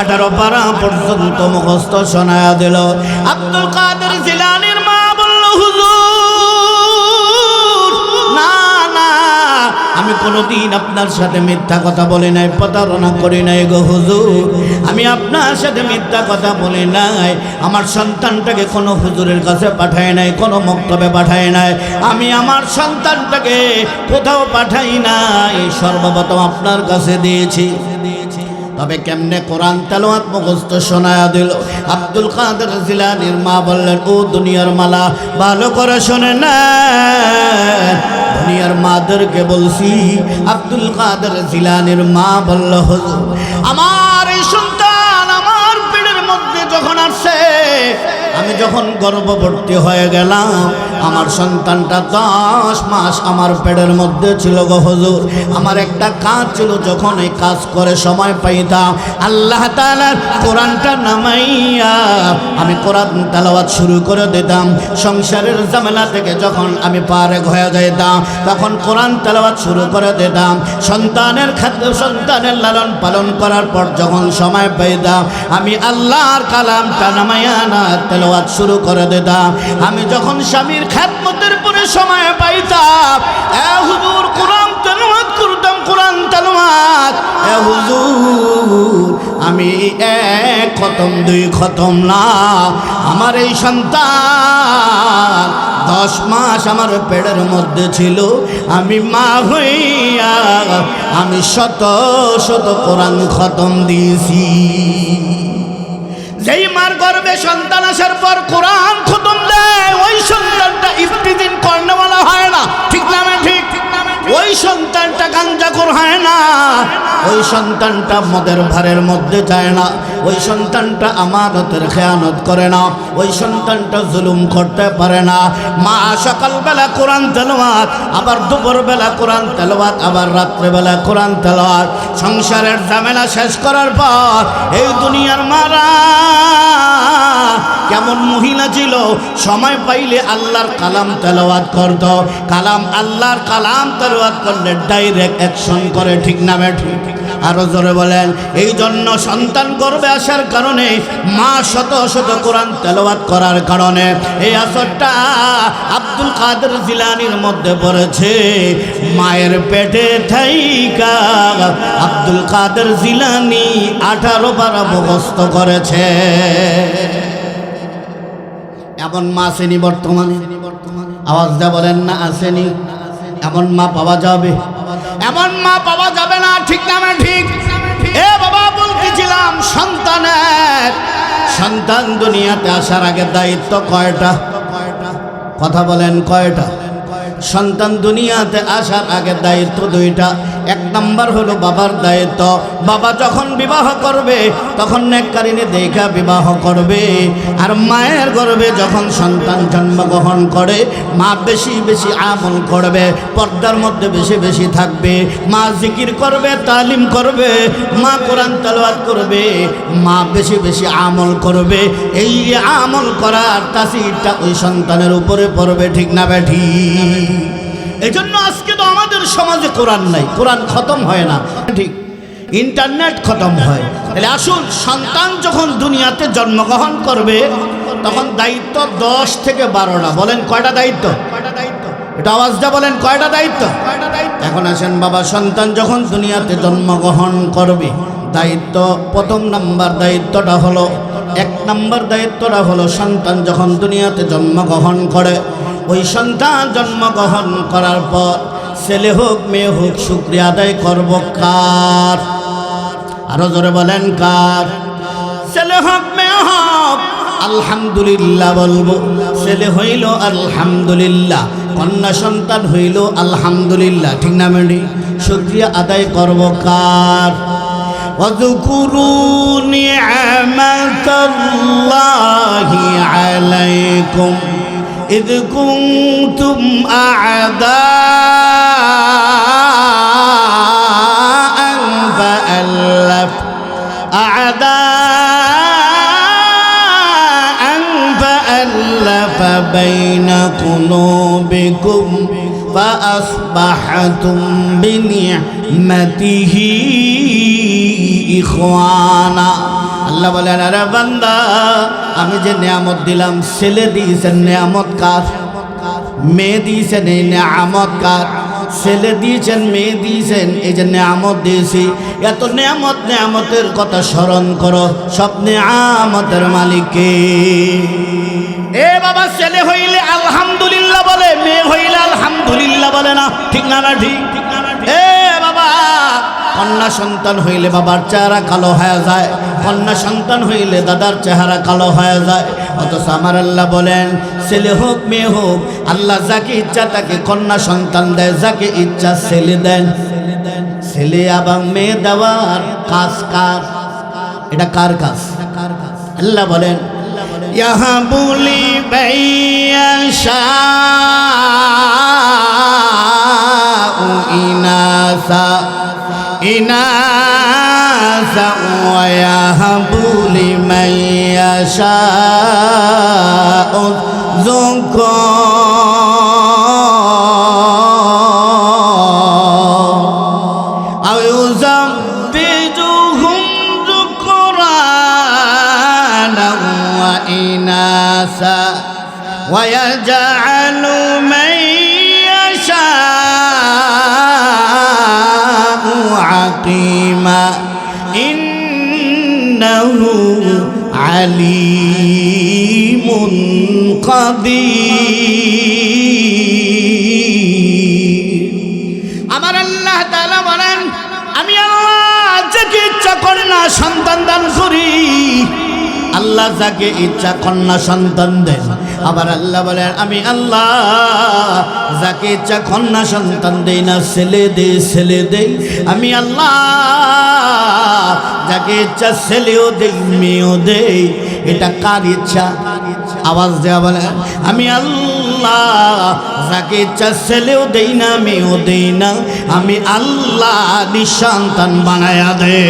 18 পারা পর্যন্ত মুখস্থ শোনায়া দিল। আব্দুল কাদের জিলানীর মা বলল, হুজুর না না, আমি কোনোদিন আপনার সাথে মিথ্যা কথা বলি নাই, প্রতারণা করি নাই গো হুজুর, আমি আপনার সাথে মিথ্যা কথা বলি নাই। আমার সন্তানটাকে কোনো হুজুরের কাছে পাঠায় নাই, কোনো মক্তবে পাঠায় নাই, আমি আমার সন্তানটাকে কোথাও পাঠাই নাই, সর্বপ্রথম আপনার কাছে দিয়েছি। তবে কেমনে কোরআন তেলাওয়াত মুখস্থ শোনায়া দিল? আব্দুল কাদের জিলানীর মা বললেন, ও দুনিয়ার মালা ভালো করে শোনে না, দুনিয়ার মাদেরকে বলছি। আব্দুল কাদের জিলানীর মা বলল, হুজুর আমার এই সন্তান আমার পেটের মধ্যে যখন আসছে, আমি যখন গর্ভবতী হয়ে গেলাম, আমার সন্তানটা 10 মাস আমার পেটের মধ্যে ছিল গো হুজুর। আমার একটা কাজ ছিল, যখন এই কাজ করে সময় পাইতাম আল্লাহ তাআলার কোরআনটা নামাইয়া আমি কোরআন তেলাওয়াত শুরু করে দিতাম। সংসারের ঝামেলা থেকে যখন আমি পারে হয়ে যাইতাম তখন কোরআন তেলাওয়াত শুরু করে দিতাম। সন্তানের খাদ্য সন্তানের লালন পালন করার পর যখন সময় পাইতাম আমি আল্লাহর কালামটা নামাইয়া না তেলাওয়াত শুরু করে দিতাম। আমি যখন স্বামীর খেদমতের পরে সময় পাইতাম হুজুর কোরআন তেলাওয়াত করতাম, কোরআন তেলাওয়াত হুজুর আমি 1 খতম 2 খতম না, আমার এই সন্তান 10 মাস আমার পেটের মধ্যে ছিল, আমি মা হইয়া আমি শত শত কোরআন খতম দিয়েছি। যেই মার গর্ভে সন্তান আসার পর কোরআন খতম দেয় ওই সন্তানটা ইফতিজিন কর্ণওয়ালা হয় না, ঠিক না ঠিক? ওই সন্তানটা গাঞ্জাখোর হয় না, ওই সন্তানটা মদের ভারের মধ্যে যায় না, ওই সন্তানটা আমানতের খেয়ানত করে না, ওই সন্তানটা জুলুম করতে পারে না। মা সকালবেলা কোরআন তেলাওয়াত, আবার দুপুরবেলা কোরআন তেলাওয়াত, আবার রাত্রেবেলা কোরআন তেলাওয়াত। সংসারের ঝামেলা শেষ করার পর এই দুনিয়ার মারা কেমন মহিলা ছিল, সময় পাইলে আল্লাহর কালাম তেলাওয়াত করত। কালাম আল্লাহর কালাম তেলাওয়াত করলে ডাইরেক্ট অ্যাকশন করে, ঠিক না ঠিক? আরো জোরে বলেন। এই জন্য সন্তান গর্ভে আসার কারণে মা শত শত কোরআন তেলাওয়াত করার কারণে এই আসরটা আব্দুল কাদের জিলানীর মধ্যে পড়েছে। মায়ের পেটে থাইকা আব্দুল কাদের জিলানী 18 বার মুখস্থ করেছে। এমন মা আসেনি বর্তমানে? আওয়াজ দা বলেন না আসেনি? এমন মা পাওয়া যাবে? এমন মা পাওয়া যাবে না, ঠিক না ঠিক? এ বাবা বলতেছিলাম সন্তান দুনিয়াতে আসার আগে দায়িত্ব কয়টা? কথা বলেন কয়টা? সন্তান দুনিয়াতে আসার আগে দায়িত্ব 2টা। 1 নাম্বার হলো বাবার দায়িত্ব। বাবা যখন বিবাহ করবে তখন নেককারিনী দেখা বিবাহ করবে। আর মায়ের গর্ভে যখন সন্তান জন্মগ্রহণ করে মা বেশি বেশি আমল করবে, পর্দার মধ্যে বেশি বেশি থাকবে, মা জিকির করবে, তালিম করবে, মা কোরআন তেলাওয়াত করবে, মা বেশি বেশি আমল করবে। এই আমল করার তাসিরটা ওই সন্তানের উপরে পড়বে, ঠিক না বেঠি? এই জন্য আজকে তো আমাদের সমাজে কোরআন নাই, কোরআন খতম হয় না, ঠিক? ইন্টারনেট খতম হয়। তাহলে আসুন, সন্তান যখন দুনিয়াতে জন্মগ্রহণ করবে তখন দায়িত্ব 10 থেকে 12টা। বলেন কয়টা দায়িত্ব? এটা আওয়াজটা বলেন, কয়টা দায়িত্ব? এখন আসেন বাবা, সন্তান যখন দুনিয়াতে জন্মগ্রহণ করবে দায়িত্ব, প্রথম নাম্বার দায়িত্বটা হলো, 1 নাম্বার দায়িত্বটা হলো সন্তান যখন দুনিয়াতে জন্মগ্রহণ করে ওই সন্তান জন্মগ্রহণ করার পর ছেলে হোক মেয়ে হোক শুকরিয়া আদায় করব কার? আরো জোরে বলেন কার? ছেলে হোক মেয়ে হোক আলহামদুলিল্লাহ বলবো। ছেলে হইল আলহামদুলিল্লাহ, কন্যা সন্তান হইল আলহামদুলিল্লাহ, ঠিক না মেডি? শুকরিয়া আদায় করব কার? وَاذْكُرُوا نِعْمَةَ اللَّهِ عَلَيْكُمْ إِذْ كُنْتُمْ أَعْدَاءً فَأَلَّفَ بَيْنَ قُلُوبِكُمْ فَأَصْبَحْتُمْ بِنِعْمَتِهِ إِخْوَانًا। আল্লাহ বলেন, আরে বান্দা, আমি যে নিয়ামত দিলাম, ছেলে দিয়েছেন, নিয়ামত কার? মেয়ে দিয়েছেন, এই নিয়ামত কার? ছেলে দিয়েছেন, মেয়ে দিয়েছেন, এই যে নিয়ামত দিয়েছি। এত নিয়ামত, নিয়ামতের কথা স্মরণ করো, সব নিয়ামতের মালিককে। এ বাবা, ছেলে হইলে আলহামদুলিল্লাহ বলে, মেয়ে হইলে আলহামদুলিল্লাহ বলে না, ঠিক না ঠিক? এ বাবা, কন্যা সন্তান হইলে বাবার চেহারা কালো হয়ে যায়, কন্যা সন্তান হইলে দাদার চেহারা কালো হয়ে যায়। অথচ আমার আল্লাহ বলেন, ছেলে হোক মেয়ে হোক, আল্লাহ যাকে ইচ্ছা তাকে কন্যা সন্তান দেয়, যাকে ইচ্ছা ছেলে দেন। ছেলে এবং মেয়ে দেওয়ার কাজ কার? এটা কার কাজ? আল্লাহ বলেন, ইয়াহাবুলি বাইয়াশা إناثا ويهب لمن يشاء الذكور أو يزوجهم ذكرانا وإناثا ويجعل من يشاء عقيما إنه عليم قدير আমার আল্লাহ তাআলা বলেন আমি আল্লাহ যাকে ইচ্ছা কন্যা সন্তান দান করি আল্লাহ যাকে ইচ্ছা কন্যা সন্তান দেন আবার আল্লাহ বলেন আমি আল্লাহ যাকে ইচ্ছা কন্যা সন্তান দেই না ছেলে দেই আমি আল্লাহ যাকে ইচ্ছা ছেলেও দেই মেয়েও দেই এটা কার ইচ্ছা আওয়াজ দেয়া বলেন আমি আল্লাহ যাকে ইচ্ছা ছেলেও দেই না মেয়েও দেই না আমি আল্লাহ নিঃসন্তান বানায়া দে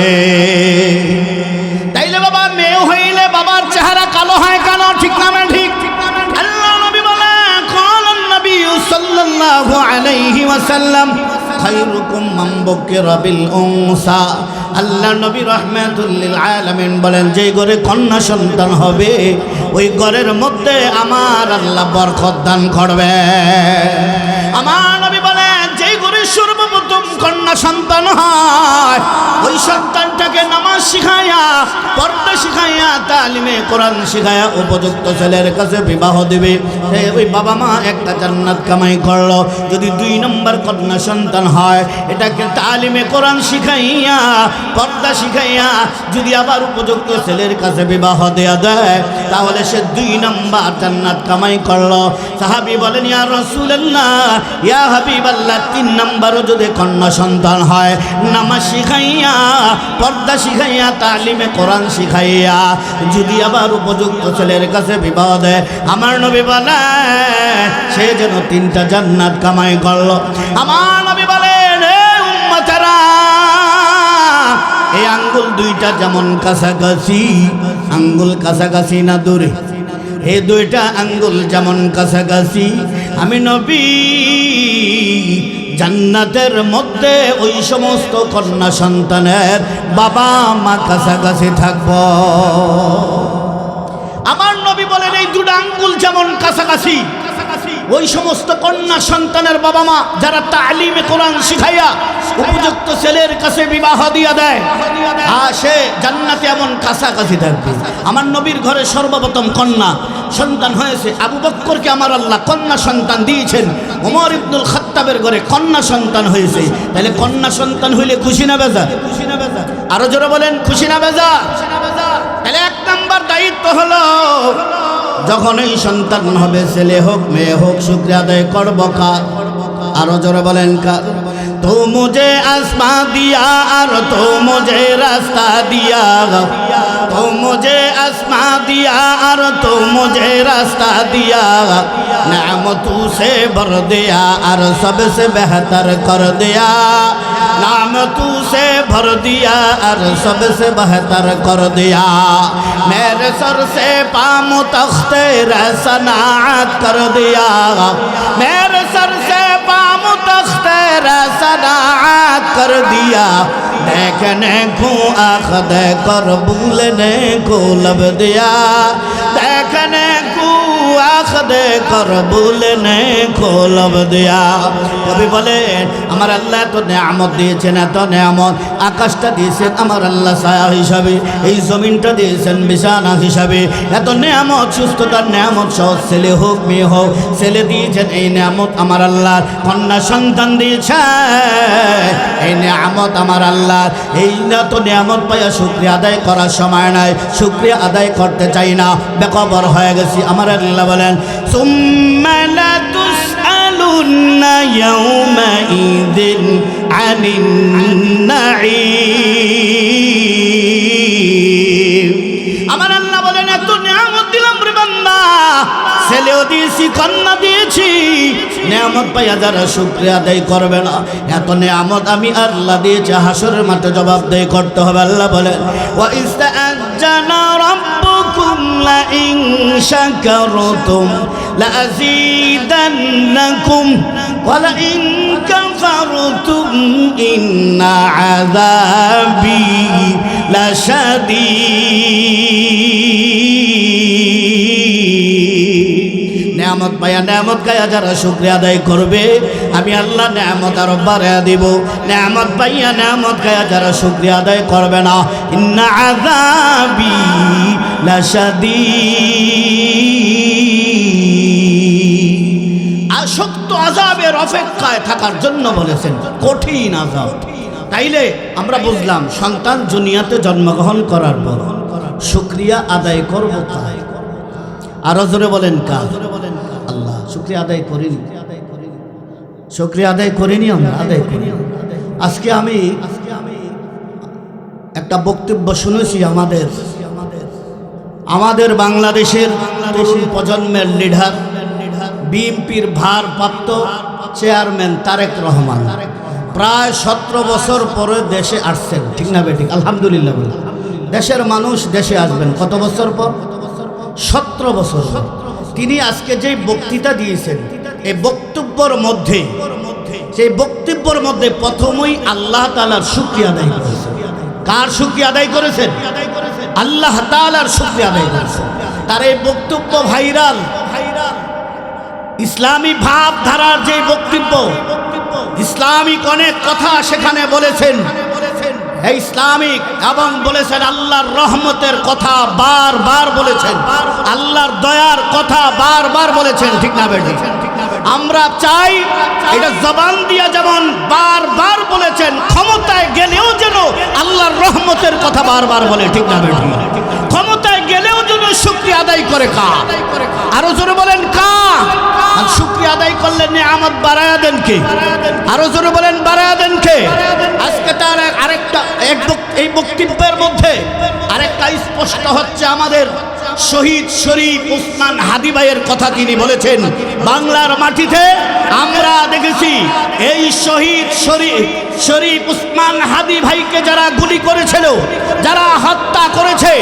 তাইলে বাবা মেয়ে হইলে বাবার চেহারা কালো হয় কেন ঠিক না ঠিক আল্লাহ নবী বলে কালান নবী সাল্লাল্লাহু আলাইহি ওয়াসাল্লাম খায়রুকুম মান বুকিরা বিল উনসা আল্লাহ নবী রাহমাতুল লিল আলামিন বলেন যে ঘরে কন্যা সন্তান হবে ওই ঘরের মধ্যে আমার আল্লাহ বরকত দান করবে আমার নবী বলেন যে ঘরে সর্বপ্রথম কন্যা সন্তান হয় ওই সন্তানটাকে নামাজ শিখায়া পর্দা শিখায়া তালিমে কোরআন শিখায়া উপযুক্ত ছেলের কাছে বিবাহ দেবে ওই বাবা মা একটা জান্নাত কামাই করলো যদি 2 নম্বর কন্যা সন্তান হয় এটাকে তালিমে কোরআন শিখাইয়া পর্দা শিখাইয়া যদি আবার উপযুক্ত ছেলের কাছে বিবাহ দেয়া দেয় তাহলে সে 2 নম্বর জান্নাত কামাই করলো সাহাবী বলেন ইয়া রাসূলুল্লাহ ইয়া হাবিবাল্লাহ 3 নম্বরও যদি কন্যা সন্তান হয় নামাজ শিখাইয়া পর্দা শিখাইয়া তালিমে কোরআন শিখাইয়া যদি আবার উপযুক্ত ছেলের কাছে বিবাহ দেয় আমার নবী বলে সে যেন 3টা জান্নাত কামাই করলো আমার নবী বলেন হে উম্মতেরা এই আঙ্গুল 2টা যেমন কাছাকাছি আঙ্গুল কাছাকাছি না দূরে এই 2টা আঙ্গুল যেমন কাছাকাছি আমি নবী জান্নাতের মধ্যে ওই সমস্ত কন্যা সন্তানের বাবা মা কাছাকাছি থাকব আমার নবী বলেন এই 2টা আঙ্গুল যেমন কাছাকাছি ওই সমস্ত কন্যা সন্তানের বাবা মা যারা তালিমে কোরআন শিখাইয়া উপযুক্ত ছেলের কাছে বিবাহ দিয়া দেয় সে জান্নাতে এমন কাছাকাছি থাকবে আমার নবীর ঘরে সর্বপ্রথম কন্যা সন্তান হয়েছে আবু বকরকে আমার আল্লাহ কন্যা সন্তান দিয়েছেন ওমর ইবনুল খাত্তাবের ঘরে কন্যা সন্তান হয়েছে তাহলে কন্যা সন্তান হইলে খুশি না বেজার আরো জোরে বলেন খুশি না বেজার তাহলে 1 নম্বর দায়িত্ব হলো যখন এই সন্তান হবে ছেলে হোক মেয়ে হোক শুকরিয়া আদায় করব কার আরো জোরে বলেন কার तो मुझे आसमां दिया और तो मुझे रास्ता दिया तो मुझे आसमां दिया और तो मुझे रास्ता दिया नेमतों से भर दिया और सबसे बेहतर कर दिया नेमतों से भर दिया और सबसे बेहतर कर दिया मेरे सर से पाँव तख्ते रसनात कर दिया मेरे सर से पाँव तख्ते रसनात कर दिया देखने को आखद कर भूलने को लब दिया देखने को आखद कर भूलने को लब दिया कभी बोले আমার আল্লাহ তো নিয়ামত দিয়েছেন এত নিয়ামত আকাশটা দিয়েছেন আমার আল্লাহ ছায়া হিসাবে এই জমিনটা দিয়েছেন বিছানা হিসাবে এত নিয়ামত সুস্থতার নিয়ামত সহ ছেলে হোক মেয়ে হোক ছেলে দিয়েছেন এই নিয়ামত আমার আল্লাহ কন্যা সন্তান দিয়েছে এই নিয়ামত আমার আল্লাহ এই এত নিয়ামত পাইয়া শুকরিয়া আদায় করার সময় নাই শুকরিয়া আদায় করতে চাই না বেকবর হয়ে গেছি আমার আল্লাহ বলেন সুম্মা লা তুসআলুন্না ইয়াউমাইযিন আনিন নাঈম আমার আল্লাহ বলেন এত নিয়ামত দিলাম রে বান্দা ছেলেও দিয়েছি, কন্যা দিয়েছি, নেয়ামত পাইয়া যারা শুকরিয়া আদায় করবে না, এত নেয়ামত আমি আল্লাহ দিয়েছি, হাসরের মাঠে জবাবদেহি করতে হবে। আল্লাহ বলেন, ওয়া ইস্তাআযানা রাব্বুকুম লা ইন শাকারতুম লা আযীদান্নাকুম ওয়া লা ইন কাফারতুম ইন্না আযাবি লাশাদীদ। নেয়ামত পাইয়া নেয়ামত গায়া যারা শুকরিয়া আদায় করবে, আমি আল্লাহ নেয়ামত আরো বাড়াইয়া দিব। নেয়ামত পাইয়া নেয়ামত গায়া যারা শুকরিয়া আদায় করবে না, ইন্না আযাবি লাশাদীদ। আসক্ত আযাবের অপেক্ষায় থাকার জন্য বলেছেন, কঠিন আযাব। তাইলে আমরা বুঝলাম সন্তান দুনিয়াতে জন্মগ্রহণ করার পর শুকরিয়া আদায় করব কার? আরো জোরে বলেন কার? আল্লাহ। শুকরিয়া আদায় করিনি, শুকরিয়া আদায় করিনি, আমরা আদায় করি। আজকে আমি একটা বক্তব্য শুনেছি আমাদের বাংলাদেশের তরুণ প্রজন্মের লিডার, বিএনপির ভারপ্রাপ্ত চেয়ারম্যান তারেক রহমান প্রায় 17 বছর পরে দেশে আসছেন, ঠিক না বেঠিক? আলহামদুলিল্লাহ বলে দেশের মানুষ দেশে আসবেন কত বছর পর? 17 বছর। তিনি আজকে যে বক্তৃতা দিয়েছেন, এই বক্তব্যের মধ্যে, সেই বক্তব্যের মধ্যে প্রথমেই আল্লাহ তাআলার শুকরিয়া আদায় করেছেন। কার শুকরিয়া আদায় করেছেন? আল্লাহ তাআলার শুকরিয়া আদায় করেছেন। তার এই বক্তব্য ভাইরাল, ইসলামী ভাবধারার যে বক্তব্য, ইসলামিক অনেক কথা সেখানে বলেছেন, এই ইসলামিক, এবং বলেছেন আল্লাহর রহমতের কথা বারবার বলেছেন, আল্লাহর দয়ার কথা বারবার বলেছেন, ঠিক না বেঠিক? আমরা চাই এটা জবান দিয়া যেমন বারবার বলেছেন, ক্ষমতায় গেলেও যেন আল্লাহর রহমতের কথা বারবার বলে, ঠিক না বেঠিক? ক্ষমতায় গেলেও যেন শুকরিয়া আদায় করে। কার? আরো জোরে বলেন কার? আর শুকরিয়া আদায় করলে নিয়ামত বাড়ায়া দেন কে? আরো জোরে বলেন বাড়ায়া দেন কে? আজকে তার আরেকটা এই বক্তব্যের মধ্যে আরেকটা স্পষ্ট হচ্ছে, আমাদের শহীদ শরীফ উসমান হাদি ভাইয়ের কথা তিনি বলেছেন। বাংলার মাটিতে আমরা দেখেছি এই শহীদ শরীফ উসমান হাদি ভাইকে যারা গুলি করেছিল, যারা হত্যা করেছে,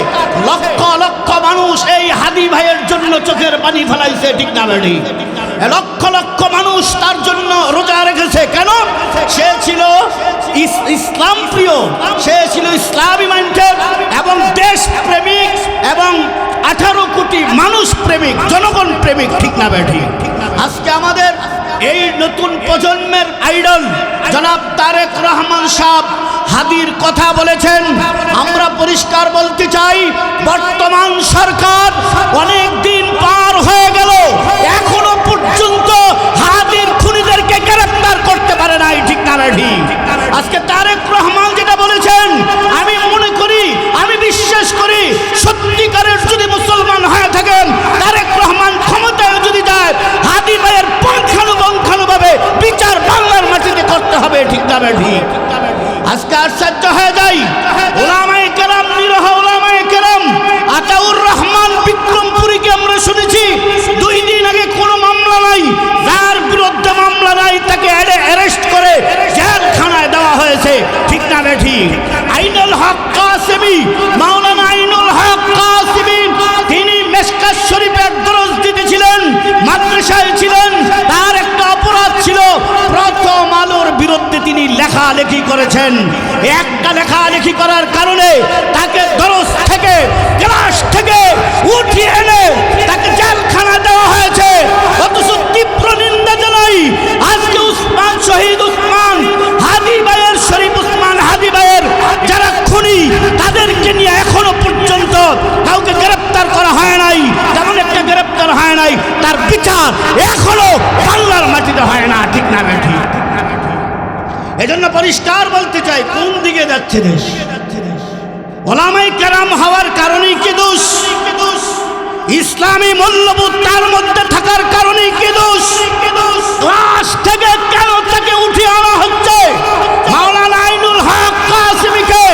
লক্ষ লক্ষ মানুষ এই হাদি ভাইয়ের জন্য চোখের পানি ফেলাইছে, ঠিক না বেটি? লক্ষ লক্ষ মানুষ তার জন্য রোজা রেখেছে। কেন? সে ছিল ইসলাম প্রিয়, সে ছিল ইসলামী মাইন্ডেড এবং দেশ প্রেমিক এবং 18 কোটি মানুষ প্রেমিক, জনগণ প্রেমিক, ঠিক না বেঠি? আজকে আমাদের এই নতুন প্রজন্মের আইডল জনাব তারেক রহমান সাহেব হাদির কথা বলেছেন। আমরা পরিষ্কার বলতে চাই, বর্তমান সরকার অনেক দিন পার হয়ে গেল, এখনো পর্যন্ত হাদির খুনিদেরকে গ্রেফতার করতে পারে নাই, ঠিক না বেঠি? আজকে তারেক রহমান যেটা বলেছেন, আমি মনে করি, আমি বিশ্বাস করি, সত্যিকারের যদি মুসলমান হয়ে থাকেন, তারেক রহমান ক্ষমতায় যদি যায়, হাদি ভাইয়ের পুঙ্খানুপুঙ্খানুভাবে বিচার বাংলার মাটিতে করতে হবে, ঠিক না বেঠি? আজকে আশ্চর্য হয়ে যাই, ওলামায়ে কেরাম, নিরহ ওলামায়ে কেরাম, আতাউর রহমান বিক্রমপুরীকে আমরা শুনেছি 2 দিন আগে কোনো মামলা নাই, যার বিরুদ্ধে মামলা নাই তাকে অ্যারেস্ট করে জেলখানায় দেওয়া হয়েছে, ঠিক না বেঠি? আইনুল হক কাসেমি, মাওলানা আইনুল হক কাসেমি, তিনি মেশকাত শরীফের দরস দিতেছিলেন, মাদ্রাসায় ছিলেন, তার একটা অপরাধ ছিল, প্রথম আলোর বিরুদ্ধে তিনি লেখালেখি করেছেন। একটা লেখালেখি করার কারণে তাকে দরস থেকে, ক্লাস থেকে উঠিয়ে এনে তাকে জেলখানা দেওয়া হয়েছে। অথচ তীব্র নিন্দা জানাই, আজকে উসমান, শহীদ উসমান হাদি ভাইয়ের, শরীফ উসমান হাদি ভাইয়ের যারা খুনি, তাদেরকে নিয়ে এখনো পর্যন্ত কাউকে গ্রেফতার করা হয় নাই। যেমন একটা গ্রেফতার হয় নাই, তার বিচার এখনো বাংলার মাটিতে হয় না, ঠিক না বেঠি? এজন্য পরিষ্কার বলতে চাই, কোন দিকে যাচ্ছে দেশ? ওলামায়ে কেরাম হওয়ার কারণেই কি দোষ? ইসলামী মূল্যবোধ তার মধ্যে থাকার কারণেই কি দোষ? ক্লাস থেকে কেন তাকে উঠিয়ে আনা হচ্ছে? মাওলানা আইনুল হক কাসেমিকে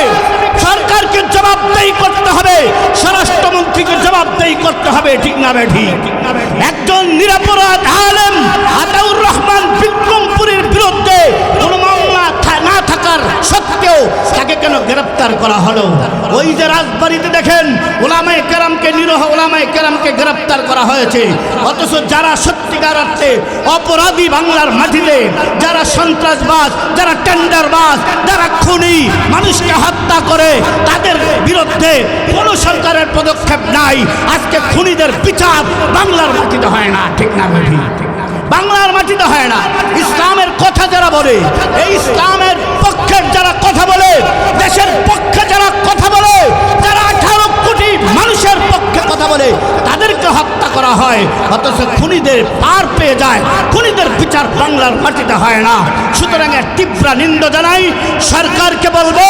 সরকারকে জবাবদেহি করতে হবে, স্বরাষ্ট্রমন্ত্রীকে জবাবদেহি করতে হবে, ঠিক না বেঠি? একজন নিরপরাধ আলেম আতাউর রহমান বিক্রমপুরের বিরুদ্ধে কোনো মামলা না থাকার সত্ত্বেও তাকে কেন গ্রেফতার করা হলো? ওই যে রাজবাড়িতে দেখেন ওলামায়ে কেরামকে, নিরীহ ওলামায়ে কেরামকে গ্রেফতার করা হয়েছে, অথচ যারা সত্যিকার অর্থে অপরাধী বাংলার মাটিতে, যারা সন্ত্রাসবাজ, যারা টেন্ডারবাজ, যারা খুনি, মানুষকে হত্যা করে, তাদের বিরুদ্ধে কোনো সরকারের পদক্ষেপ নাই। আজকে খুনিদের বিচার বাংলার মাটিতে হয় না, ঠিক না বেঠি? বাংলার মাটিতে হয় না। ইসলামের কথা যারা বলে, এই ইসলামের পক্ষের যারা কথা বলে, দেশের পক্ষে যারা কথা বলে, যারা 18 কোটি মানুষের পক্ষে কথা বলে, তাদেরকে হত্যা করা হয়, অথচ খুনিদের পার পেয়ে যায়। খুনিদের বিচার বাংলার মাটিতে হয় না। সুতরাং এর তীব্র নিন্দা জানাই। সরকারকে বলবো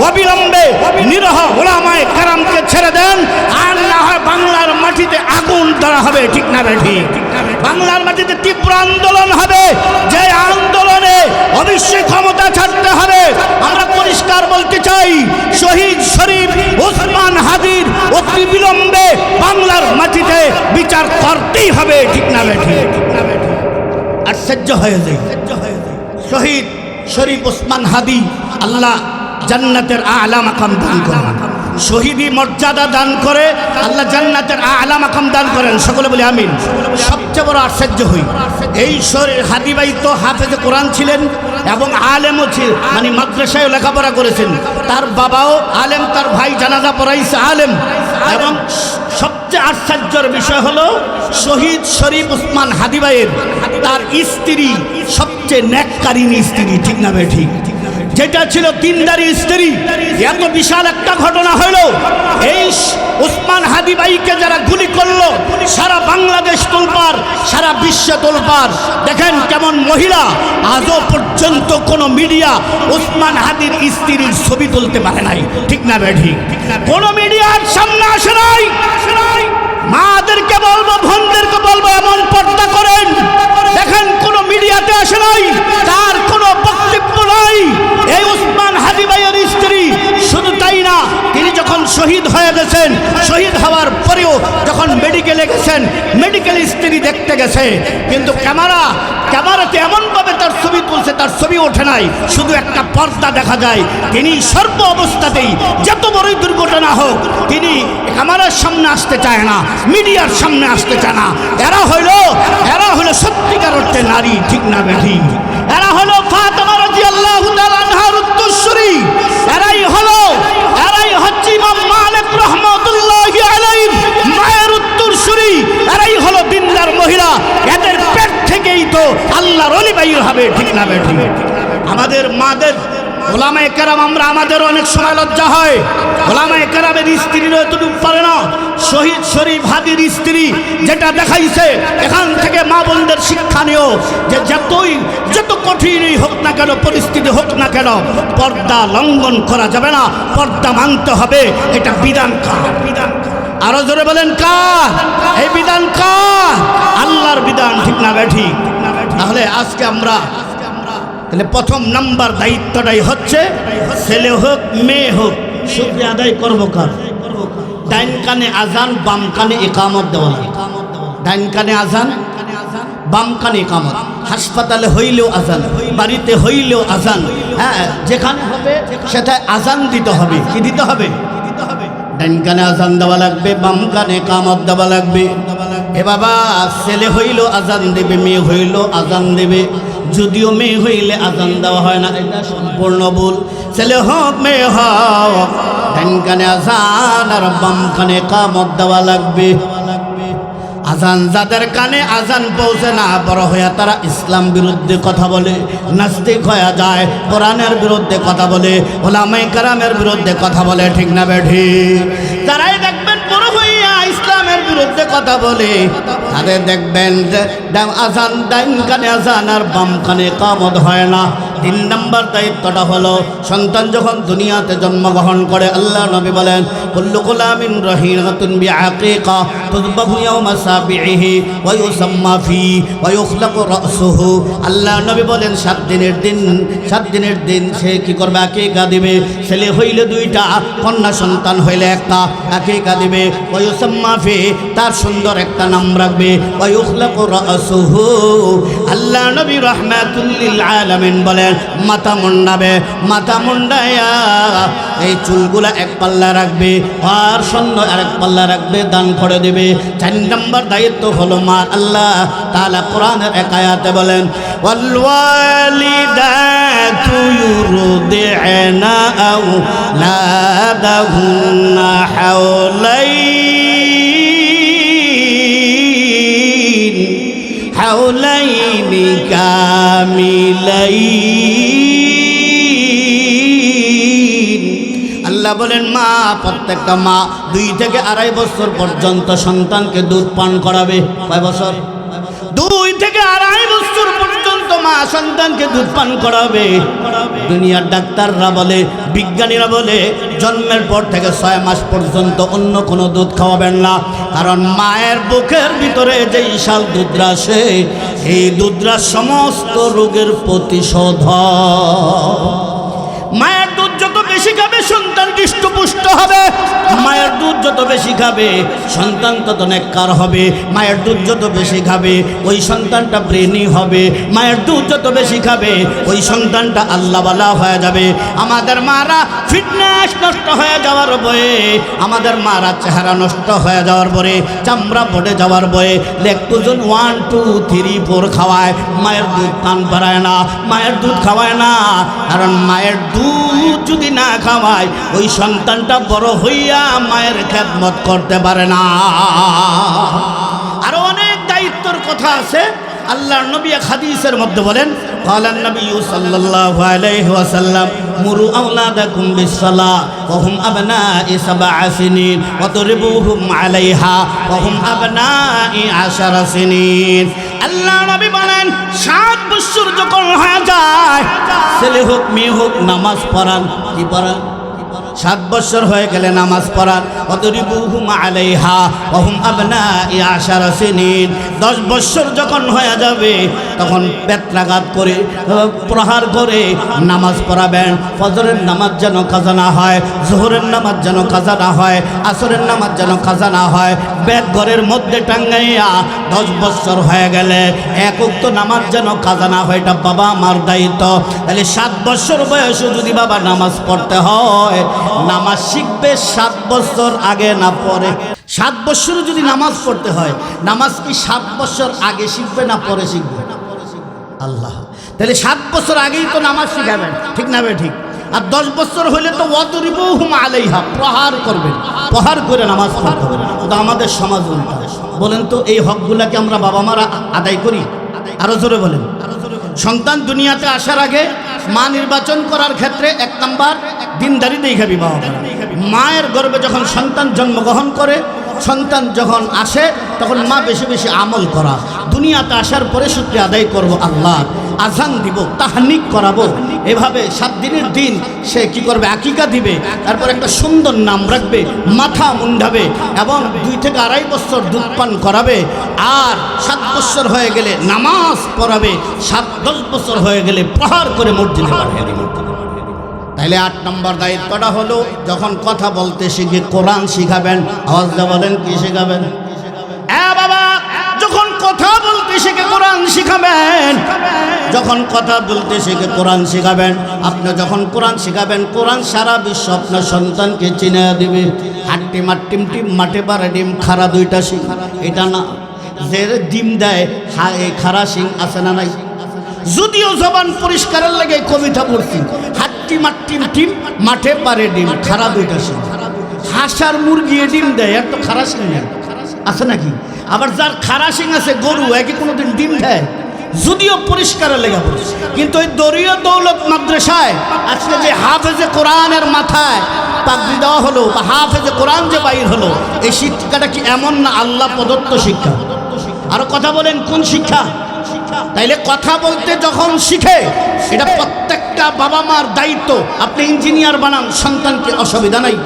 অবিলম্বে নিরীহ ওলামায়ে কেরামকে ছেড়ে দেন, আর না হয় বাংলার মাটিতে আগুন ধরা হবে, ঠিক না বেঠি? বাংলার মাটিতে তীব্র আন্দোলন হবে, যে আন্দোলনে অবশ্যই ক্ষমতা ছাড়তে হবে। আমরা পরিষ্কার বলতে চাই, শহীদ শরীফ ওসমান হাদির অতি বিলম্বে বাংলার মাটিতে বিচার করতেই হবে, ঠিক না বেঠি? আশ্চর্য হয়ে যায়, শহীদ শরীফ ওসমান হাদি আল্লাহ জান্নাতের আলা মাকাম দান করেন, শহীদি মর্যাদা দান করে আল্লাহ জান্নাতের আলা মাকাম দান করেন। সকলে বলি আমিন। সবচেয়ে বড় আশ্চর্য হই, এই হাদি ভাই তো হাফেজে কোরআন ছিলেন এবং আলেমও ছিলেন, মানে মাদ্রাসায় লেখাপড়া করেছেন। তার বাবাও আলেম, তার ভাই জানাজা পড়াইছে আলেম। এবং সবচেয়ে আশ্চর্যের বিষয় হলো শহীদ শরীফ ওসমান হাদি ভাইয়ের তার স্ত্রী সবচেয়ে নেককারিনী স্ত্রী, ঠিক না বে ঠিক? যেটা ছিল দিনদারি স্ত্রী। এত বিশাল একটা ঘটনা হইল, এই ওসমান হাদি ভাইকে যারা গুলি করলো, সারা বাংলাদেশ তোলপাড়, সারা বিশ্ব তোলপাড়। দেখেন কেমন মহিলা, আজও পর্যন্ত কোনো মিডিয়া ওসমান হাদির স্ত্রীর ছবি তুলতে পারে নাই, ঠিক না বেঠি? কোনো মিডিয়ার সামনে আসে নাই। মাদেরকে বলবো, বোনদেরকে বলবো, এমন পর্দা করেন। দেখেন কোনো মিডিয়াতে আসে নাই, তার কোনো বক্তব্য নাই। এই ওসমান হাদি ভাইয়ের স্ত্রী শুধু তাই না, তিনি যখন শহীদ হয়ে গেছেন, শহীদ হওয়ার পরেও যখন মেডিকেলে গেছেন, মেডিকেল স্ত্রী দেখতে গেছে, কিন্তু ক্যামেরাতে এমনভাবে তার ছবি তুলছে, তার ছবি ওঠে নাই, শুধু একটা পর্দা দেখা যায়। তিনি সর্ব অবস্থাতেই, যত বড়ই দুর্ঘটনা হোক, তিনি ক্যামেরার সামনে আসতে চায় না, মিডিয়ার সামনে আসতে চায় না। এরা হলো সত্যিকার অর্থে নারী, ঠিক না বেঠি? এরা হলো ফাতেমা রাদিয়াল্লাহু তাআলা আনহার উত্তরসূরি। এরাই হচ্ছে ইমাম মালিক রাহমাতুল্লাহি আলাইহি মায়ের উত্তরসূরি। এরাই হলো দিনদার মহিলা। এদের পেট থেকেই তো আল্লাহর ওলি বাইর হবে, ঠিক না বেঠি? আমাদের মাদের ওলামায়ে কেরাম, আমাদের অনেক সময় লজ্জা হয়, ওলামায়ে কেরামের স্ত্রীরও এতটুকু পারে না। শহীদ শরীফ হাদির স্ত্রী যেটা দেখাইছে, এখান থেকে মা বোনদের শিক্ষা নিও যে যত কঠিনই হোক না কেন, পরিস্থিতি হোক না কেন, পর্দা লঙ্ঘন করা যাবে না, পর্দা মানতে হবে। এটা বিধান কার? আরো জোরে বলেন কার? এই বিধান কার? আল্লাহর বিধান, ঠিক না বেঠি? তাহলে আজকে আমরা প্রথম নাম্বার দায়িত্বটাই হচ্ছে, ছেলে হোক মেয়ে হোক, শুকরিয়া আদায় করবো কার? ডাইন কানে আজান, বাম কানে ইকামত দেওয়া লাগে। ডাইন কানে আজান, বাম কানে ইকামত। হাসপাতালে হইলেও আজান, বাড়িতে হইলেও আজান, হ্যাঁ, যেখানে হবে সেটাই আজান দিতে হবে। কি দিতে হবে? ডাইন কানে আজান দেওয়া লাগবে, বাম কানে ইকামত দেওয়া লাগবে। এ বাবা, ছেলে হইলেও আজান দেবে, মেয়ে হইলেও আজান দেবে। যদিও মেয়ে হইলে আজান দেওয়া হয় না, এটা সম্পূর্ণ ভুল। ছেলে হোক মেয়ে হোক, ডান কানে আজান আর বাম কানে ইকামত দেওয়া লাগবে। আজান যাদের কানে আজান পৌঁছে না, বড় হইয়া তারা ইসলাম বিরুদ্ধে কথা বলে, নাস্তিক হয়ে যায়, কোরআনের বিরুদ্ধে কথা বলে, ওলামায়ে কেরামের বিরুদ্ধে কথা বলে, ঠিক না বেঠি? তারাই দেখবেন বড় হইয়া ইসলামের বিরুদ্ধে কথা বলে, তাদের দেখবেন আজান, ডাইন কানে আজান আর বাম কানে ইকামত হয় না। তিন নম্বর দায়িত্বটা হলো সন্তান যখন দুনিয়াতে জন্মগ্রহণ করে আল্লাহ নবী বলেন কুল্লু গুলামিন রহিনাতুন বিআকিকা তুযবাহু ইয়াওমা সাবিহি ওয়া ইউসাম্মা ফি ওয়া ইউখলাকু রাসুহু। আল্লাহ নবী বলেন 7 দিনের দিন সে কি করবে? আকিকা দিবে। ছেলে হইলে 2টা, কন্যা সন্তান হইলে 1টা, আকিকা দিবে। ওয়া ইউসাম্মা ফি, তার সুন্দর একটা নাম রাখবে। ওয়া ইউখলাকু রাসুহু, আল্লাহ নবী রাহমাতুল লিল আলামিন বলেন মাথা মুন্ডাবে, মাথা মুন্ডায়া এই চুলগুলা এক পাল্লা রাখবে আর স্বর্ণ আরেক পাল্লা রাখবে, দান করে দেবে। 4 নম্বর দায়িত্ব হলো মা। আল্লাহ তাআলা কোরআনের এক আয়াতে বলেন ওয়াল ওয়ালিদাতু ইউরদি'না আওলাদাহুন্না হাওলাইনি কামিলাইন। আল্লাহ বলেন মা, প্রত্যেকটা মা 2 থেকে 2.5 বছর পর্যন্ত সন্তানকে দুধ পান করাবে। কয় বছর? 2 থেকে 2.5 বছর পর্যন্ত মা সন্তানকে দুধ পান করাবে। দুনিয়ার ডাক্তাররা বলে, বিজ্ঞানীরা বলে জন্মের পর থেকে 6 মাস পর্যন্ত অন্য কোনো দুধ খাওয়াবেন না, কারণ মায়ের বুকের ভিতরে যে শাল দুধরা আসে, এই দুধরা সমস্ত রোগের প্রতিশোধ। মায়ের দুধ যত বেশি খাবে সন্তান হৃষ্টপুষ্ট হবে। মায়ের দুধ যত বেশি খাবে সন্তান তত নেককার হবে। মায়ের দুধ যত বেশি খাবে ওই সন্তানটা ব্রেনি হবে। মায়ের দুধ যত বেশি খাবে ওই সন্তানটা আল্লাহওয়ালা হয়ে যাবে। আমাদের মারা ফিটনেস নষ্ট হয়ে যাওয়ার ভয়ে, আমাদের মারা চেহারা নষ্ট হয়ে যাওয়ার পরে, চামড়া পড়ে যাওয়ার ভয়ে ল্যাকটোজেন 1 2 3 4 খাওয়ায়, মায়ের দুধ পান করায় না, মায়ের দুধ খাওয়ায় না। কারণ মায়ের দুধ যদি না খাওয়ায় ওই সন্তানটা বড় হইয়া মায়ের খেদমত করতে পারে না। আরো অনেক দায়িত্বের কথা আছে। আল্লাহর নবী এক হাদিসের মধ্যে বলেন ক্বালান নবী সাল্লাল্লাহু আলাইহি ওয়াসাল্লাম মুরু আওলাদাকুম বিসসালাহ ওয়া হুম আবনাই 7 সিনিন ওয়া দরিবুহুম আলাইহা ওয়া হুম আবনাই 10 সিনিন। আল্লাহ নবী বলেন 7 বছর যখন হয়ে যায়, ছেলে হোক মেয়ে হোক, নামাজ পড়ান। কি পড়ান? 7 বছর হয়ে গেলে নামাজ পড়ান। ওয়াদরিবুহুম আলাইহা ওয়া হুম আবনাই 10 সিনিন। 10 বছর যখন হয়ে যাবে তখন বেত্রাঘাত করে, প্রহার করে নামাজ পড়াবেন। ফজরের নামাজ যেন কাজা না হয়, জোহরের নামাজ যেন কাজা না হয়, আসরের নামাজ যেন কাজা না হয়। বেদ ঘরের মধ্যে টাঙ্গাইয়া 10 বছর হয়ে গেলে 1 ওয়াক্ত নামাজ যেন কাজা না হয়, এটা বাবা আমার দায়িত্ব। তাহলে 7 বছর বয়সে যদি বাবা নামাজ পড়তে হয়, নামাজ শিখবে 7 বছর আগে না পরে। 7 বছর যদি নামাজ পড়তে হয়, নামাজ কি 7 বছর আগে শিখবে না পরে শিখবে? আল্লাহ, তাহলে 7 বছর আগেই তো নামাজ শিখাবেন, ঠিক না? ঠিক। আর 10 বছর হইলে তো ওয়াদরিবুহুম আলাইহা, প্রহার করবেন, প্রহার করে নামাজ পড়তে হবে। তো আমাদের সমাজ উল্টা। বলেন তো এই হকগুলাকে আমরা বাবা মারা আদায় করি? আরো জোরে বলেন। সন্তান দুনিয়াতে আসার আগে মা নির্বাচন করার ক্ষেত্রে 1 নাম্বার দিনদারি দেখাবি বাবা। মায়ের গর্ভে যখন সন্তান জন্মগ্রহণ করে, সন্তান যখন আসে তখন মা বেশি বেশি আমল করা। দুনিয়াতে আসার পরে শুকরিয়া আদায় করব আল্লাহ, আজান দিব, তাহনিক করাবো। এভাবে 7 দিনের দিন সে কি করবে? আকিকা দিবে। তারপর একটা সুন্দর নাম রাখবে, মাথা মুন্ডাবে এবং 2 থেকে 2.5 বছর দুধ পান করাবে। আর 7 বছর হয়ে গেলে নামাজ পড়াবে। 7-10 বছর হয়ে গেলে প্রহার করে মসজিদে পাঠিয়ে দিবে। তাইলে 8 নম্বর দায়িত্বটা হলো যখন কথা বলতে শিখে কোরআন শিখাবেন। আওয়াজটা বলেন, কি শিখাবেন? বাবা, যখন কথা বলতে শিখে কোরআন শিখাবেন। যখন কথা বলতে শিখে কোরআন শিখাবেন। আপনি যখন কোরআন শিখাবেন, কোরআন সারা বিশ্ব আপনার সন্তানকে চিনে দিবে। হাট্টি মাট্টিম টিম মাঠে পারে ডিম খারা 2টা শিং, এটা না যে ডিম দেয় খারা শিং আছে না নাই? যদিও জবান পরিষ্কারের লাগে কবিতা পড়ছি, হাট্টি মাট্টিম টিম মাঠে পারে ডিম খারা 2টা শিং। হাঁসার মুরগি ডিম দেয়, এর তো খারা শিং নেই, আছে নাকি? আবার যার খারা শিং আছে গরু, একই কোনোদিন ডিম দেয়? যদিও পরিষ্কারের লেগে পড়ছে। কিন্তু ওই দরিয়া দৌলত মাদ্রাসায় আজকে যে হাফেজে কোরআনের মাথায় পাগড়ি দেওয়া হলো বা হাফেজে কোরআন যে বাইর হলো, এই শিক্ষাটা কি এমন না আল্লাহ প্রদত্ত শিক্ষা? আরো কথা বলেন, কোন শিক্ষা? তাইলে কথা বলতে যখন শিখে, এটা প্রত্যেকটা বাবা মার দায়িত্ব। আপনি ইঞ্জিনিয়ার বানান, সন্তানকে অসুবিধা নাই।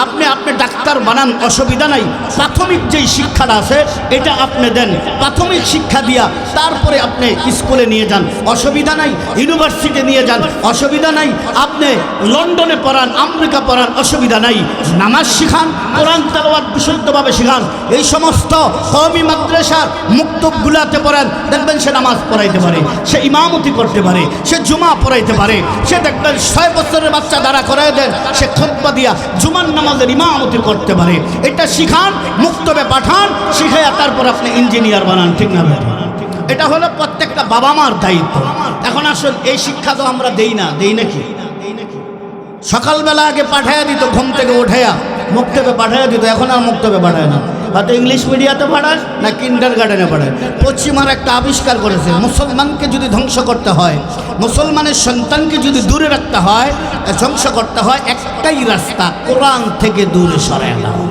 আপনি ডাক্তার বানান, অসুবিধা নাই। প্রাথমিক যেই শিক্ষাটা আছে এটা আপনি দেন। প্রাথমিক শিক্ষা দিয়া তারপরে আপনি স্কুলে নিয়ে যান, অসুবিধা নাই। ইউনিভার্সিটি নিয়ে যান, অসুবিধা নাই। আপনি লন্ডনে পড়ান, আমেরিকা পড়ান, অসুবিধা নাই। নামাজ শিখান, কোরআন তেলাওয়াত বিশুদ্ধভাবে শিখান। এই সমস্ত কওমি মাদ্রাসার মুক্তবগুলাতে পড়েন, দেখবেন সে নামাজ পড়াইতে পারে, সে ইমামতি করতে পারে, সে জুমা পড়াইতে পারে। সে দেখবেন 6 বছরের বাচ্চা দাঁড়া করায় দেন, সে খুতবা দিয়া জুমার নামাজের ইমামতি করতে পারে। এটা শিখান, মুক্তবে পাঠান, শিখাইয়া তারপর আপনি ইঞ্জিনিয়ার বানান, ঠিক না? এটা হলো প্রত্যেকটা বাবা মার দায়িত্ব। এখন আসুন, এই শিক্ষা তো আমরা দেই নাকি? সকালবেলা আগে পাঠাইয়া দিত, ঘুম থেকে উঠাইয়া মুক্তবে পাঠাইয়া দিত, এখন আর মুক্তবে পাঠায় না। হয়তো ইংলিশ মিডিয়াতে পাঠায় না কিন্ডার গার্ডেনে পাঠায়। পশ্চিমার একটা আবিষ্কার করেছে, মুসলমানকে যদি ধ্বংস করতে হয়, মুসলমানের সন্তানকে যদি দূরে রাখতে হয়, ধ্বংস করতে হয়, একটাই রাস্তা, কোরআন থেকে দূরে সরাইয়া দেওয়া।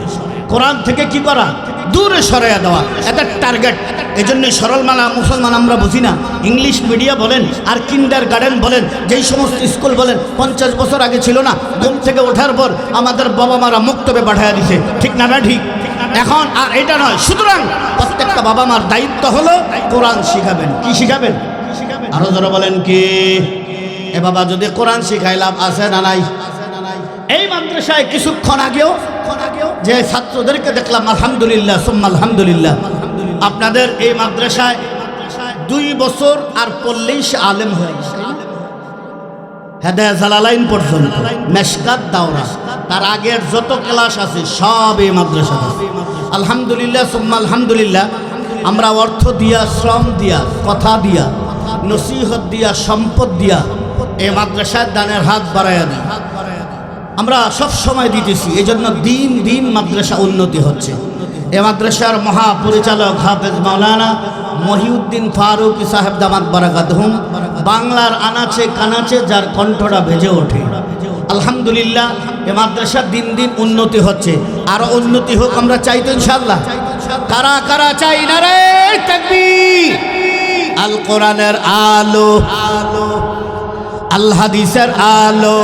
কোরআন থেকে কি করা? দূরে সরাইয়া দেওয়া, এটা টার্গেট। এই জন্যই সরলমালা মুসলমান আমরা বুঝি না। ইংলিশ মিডিয়া বলেন আর কিন্ডার গার্ডেন বলেন, যেই সমস্ত স্কুল বলেন, 50 বছর আগে ছিল না। ঘুম থেকে ওঠার পর আমাদের বাবা মারা মুক্তবে পাঠাইয়া দিছে, ঠিক না? ঠিক। এখন আর এটা নয়। সুতরাং প্রত্যেকটা বাবা মার দায়িত্ব হলো কোরআন শিখাবেন। কি শিখাবেন? আরো যারা বলেন কি, এ বাবা যদি কোরআন শিখাই লাভ আছে না নাই? এই মাদ্রাসায় কিছুক্ষণ আগেও যে ছাত্রদেরকে দেখলাম, আলহামদুলিল্লাহ সুম্মা আলহামদুলিল্লাহ, আপনাদের এই মাদ্রাসায় 2 বছর আর পড়লেই সে আলেম হয়ে গেছে। হেদায়া জালালাইন পর্যন্ত, মেশকাত দাওরা, তার আগের যত ক্লাস আছে সব এই মাদ্রাসা আছে। আলহামদুলিল্লাহ সুম্মা আলহামদুলিল্লাহ। আমরা অর্থ দিয়া, শ্রম দিয়া, কথা দিয়া, নসিহত দিয়া, সম্পদ দিয়া এই মাদ্রাসায় দানের হাত বাড়াইয়া দিই। আমরা সব সময় দিতেছি, এই জন্য দিন দিন মাদ্রাসা উন্নতি হচ্ছে। এ মাদ্রাসার মহাপরিচালক হাফেজ মাওলানা মহিউদ্দিন ফারুকী সাহেব দামাত বারাকাতুহুম, বাংলার আনাচে কানাচে যার কণ্ঠটা ভেজে ওঠে। আলহামদুলিল্লাহ, এ মাদ্রাসার দিন দিন উন্নতি হচ্ছে, আরো উন্নতি হোক আমরা চাই তো ইনশাআল্লাহ। কারা কারা চাই? নারে তাকবীর! আল কোরআনের আলো, আল হাদিসের আলো,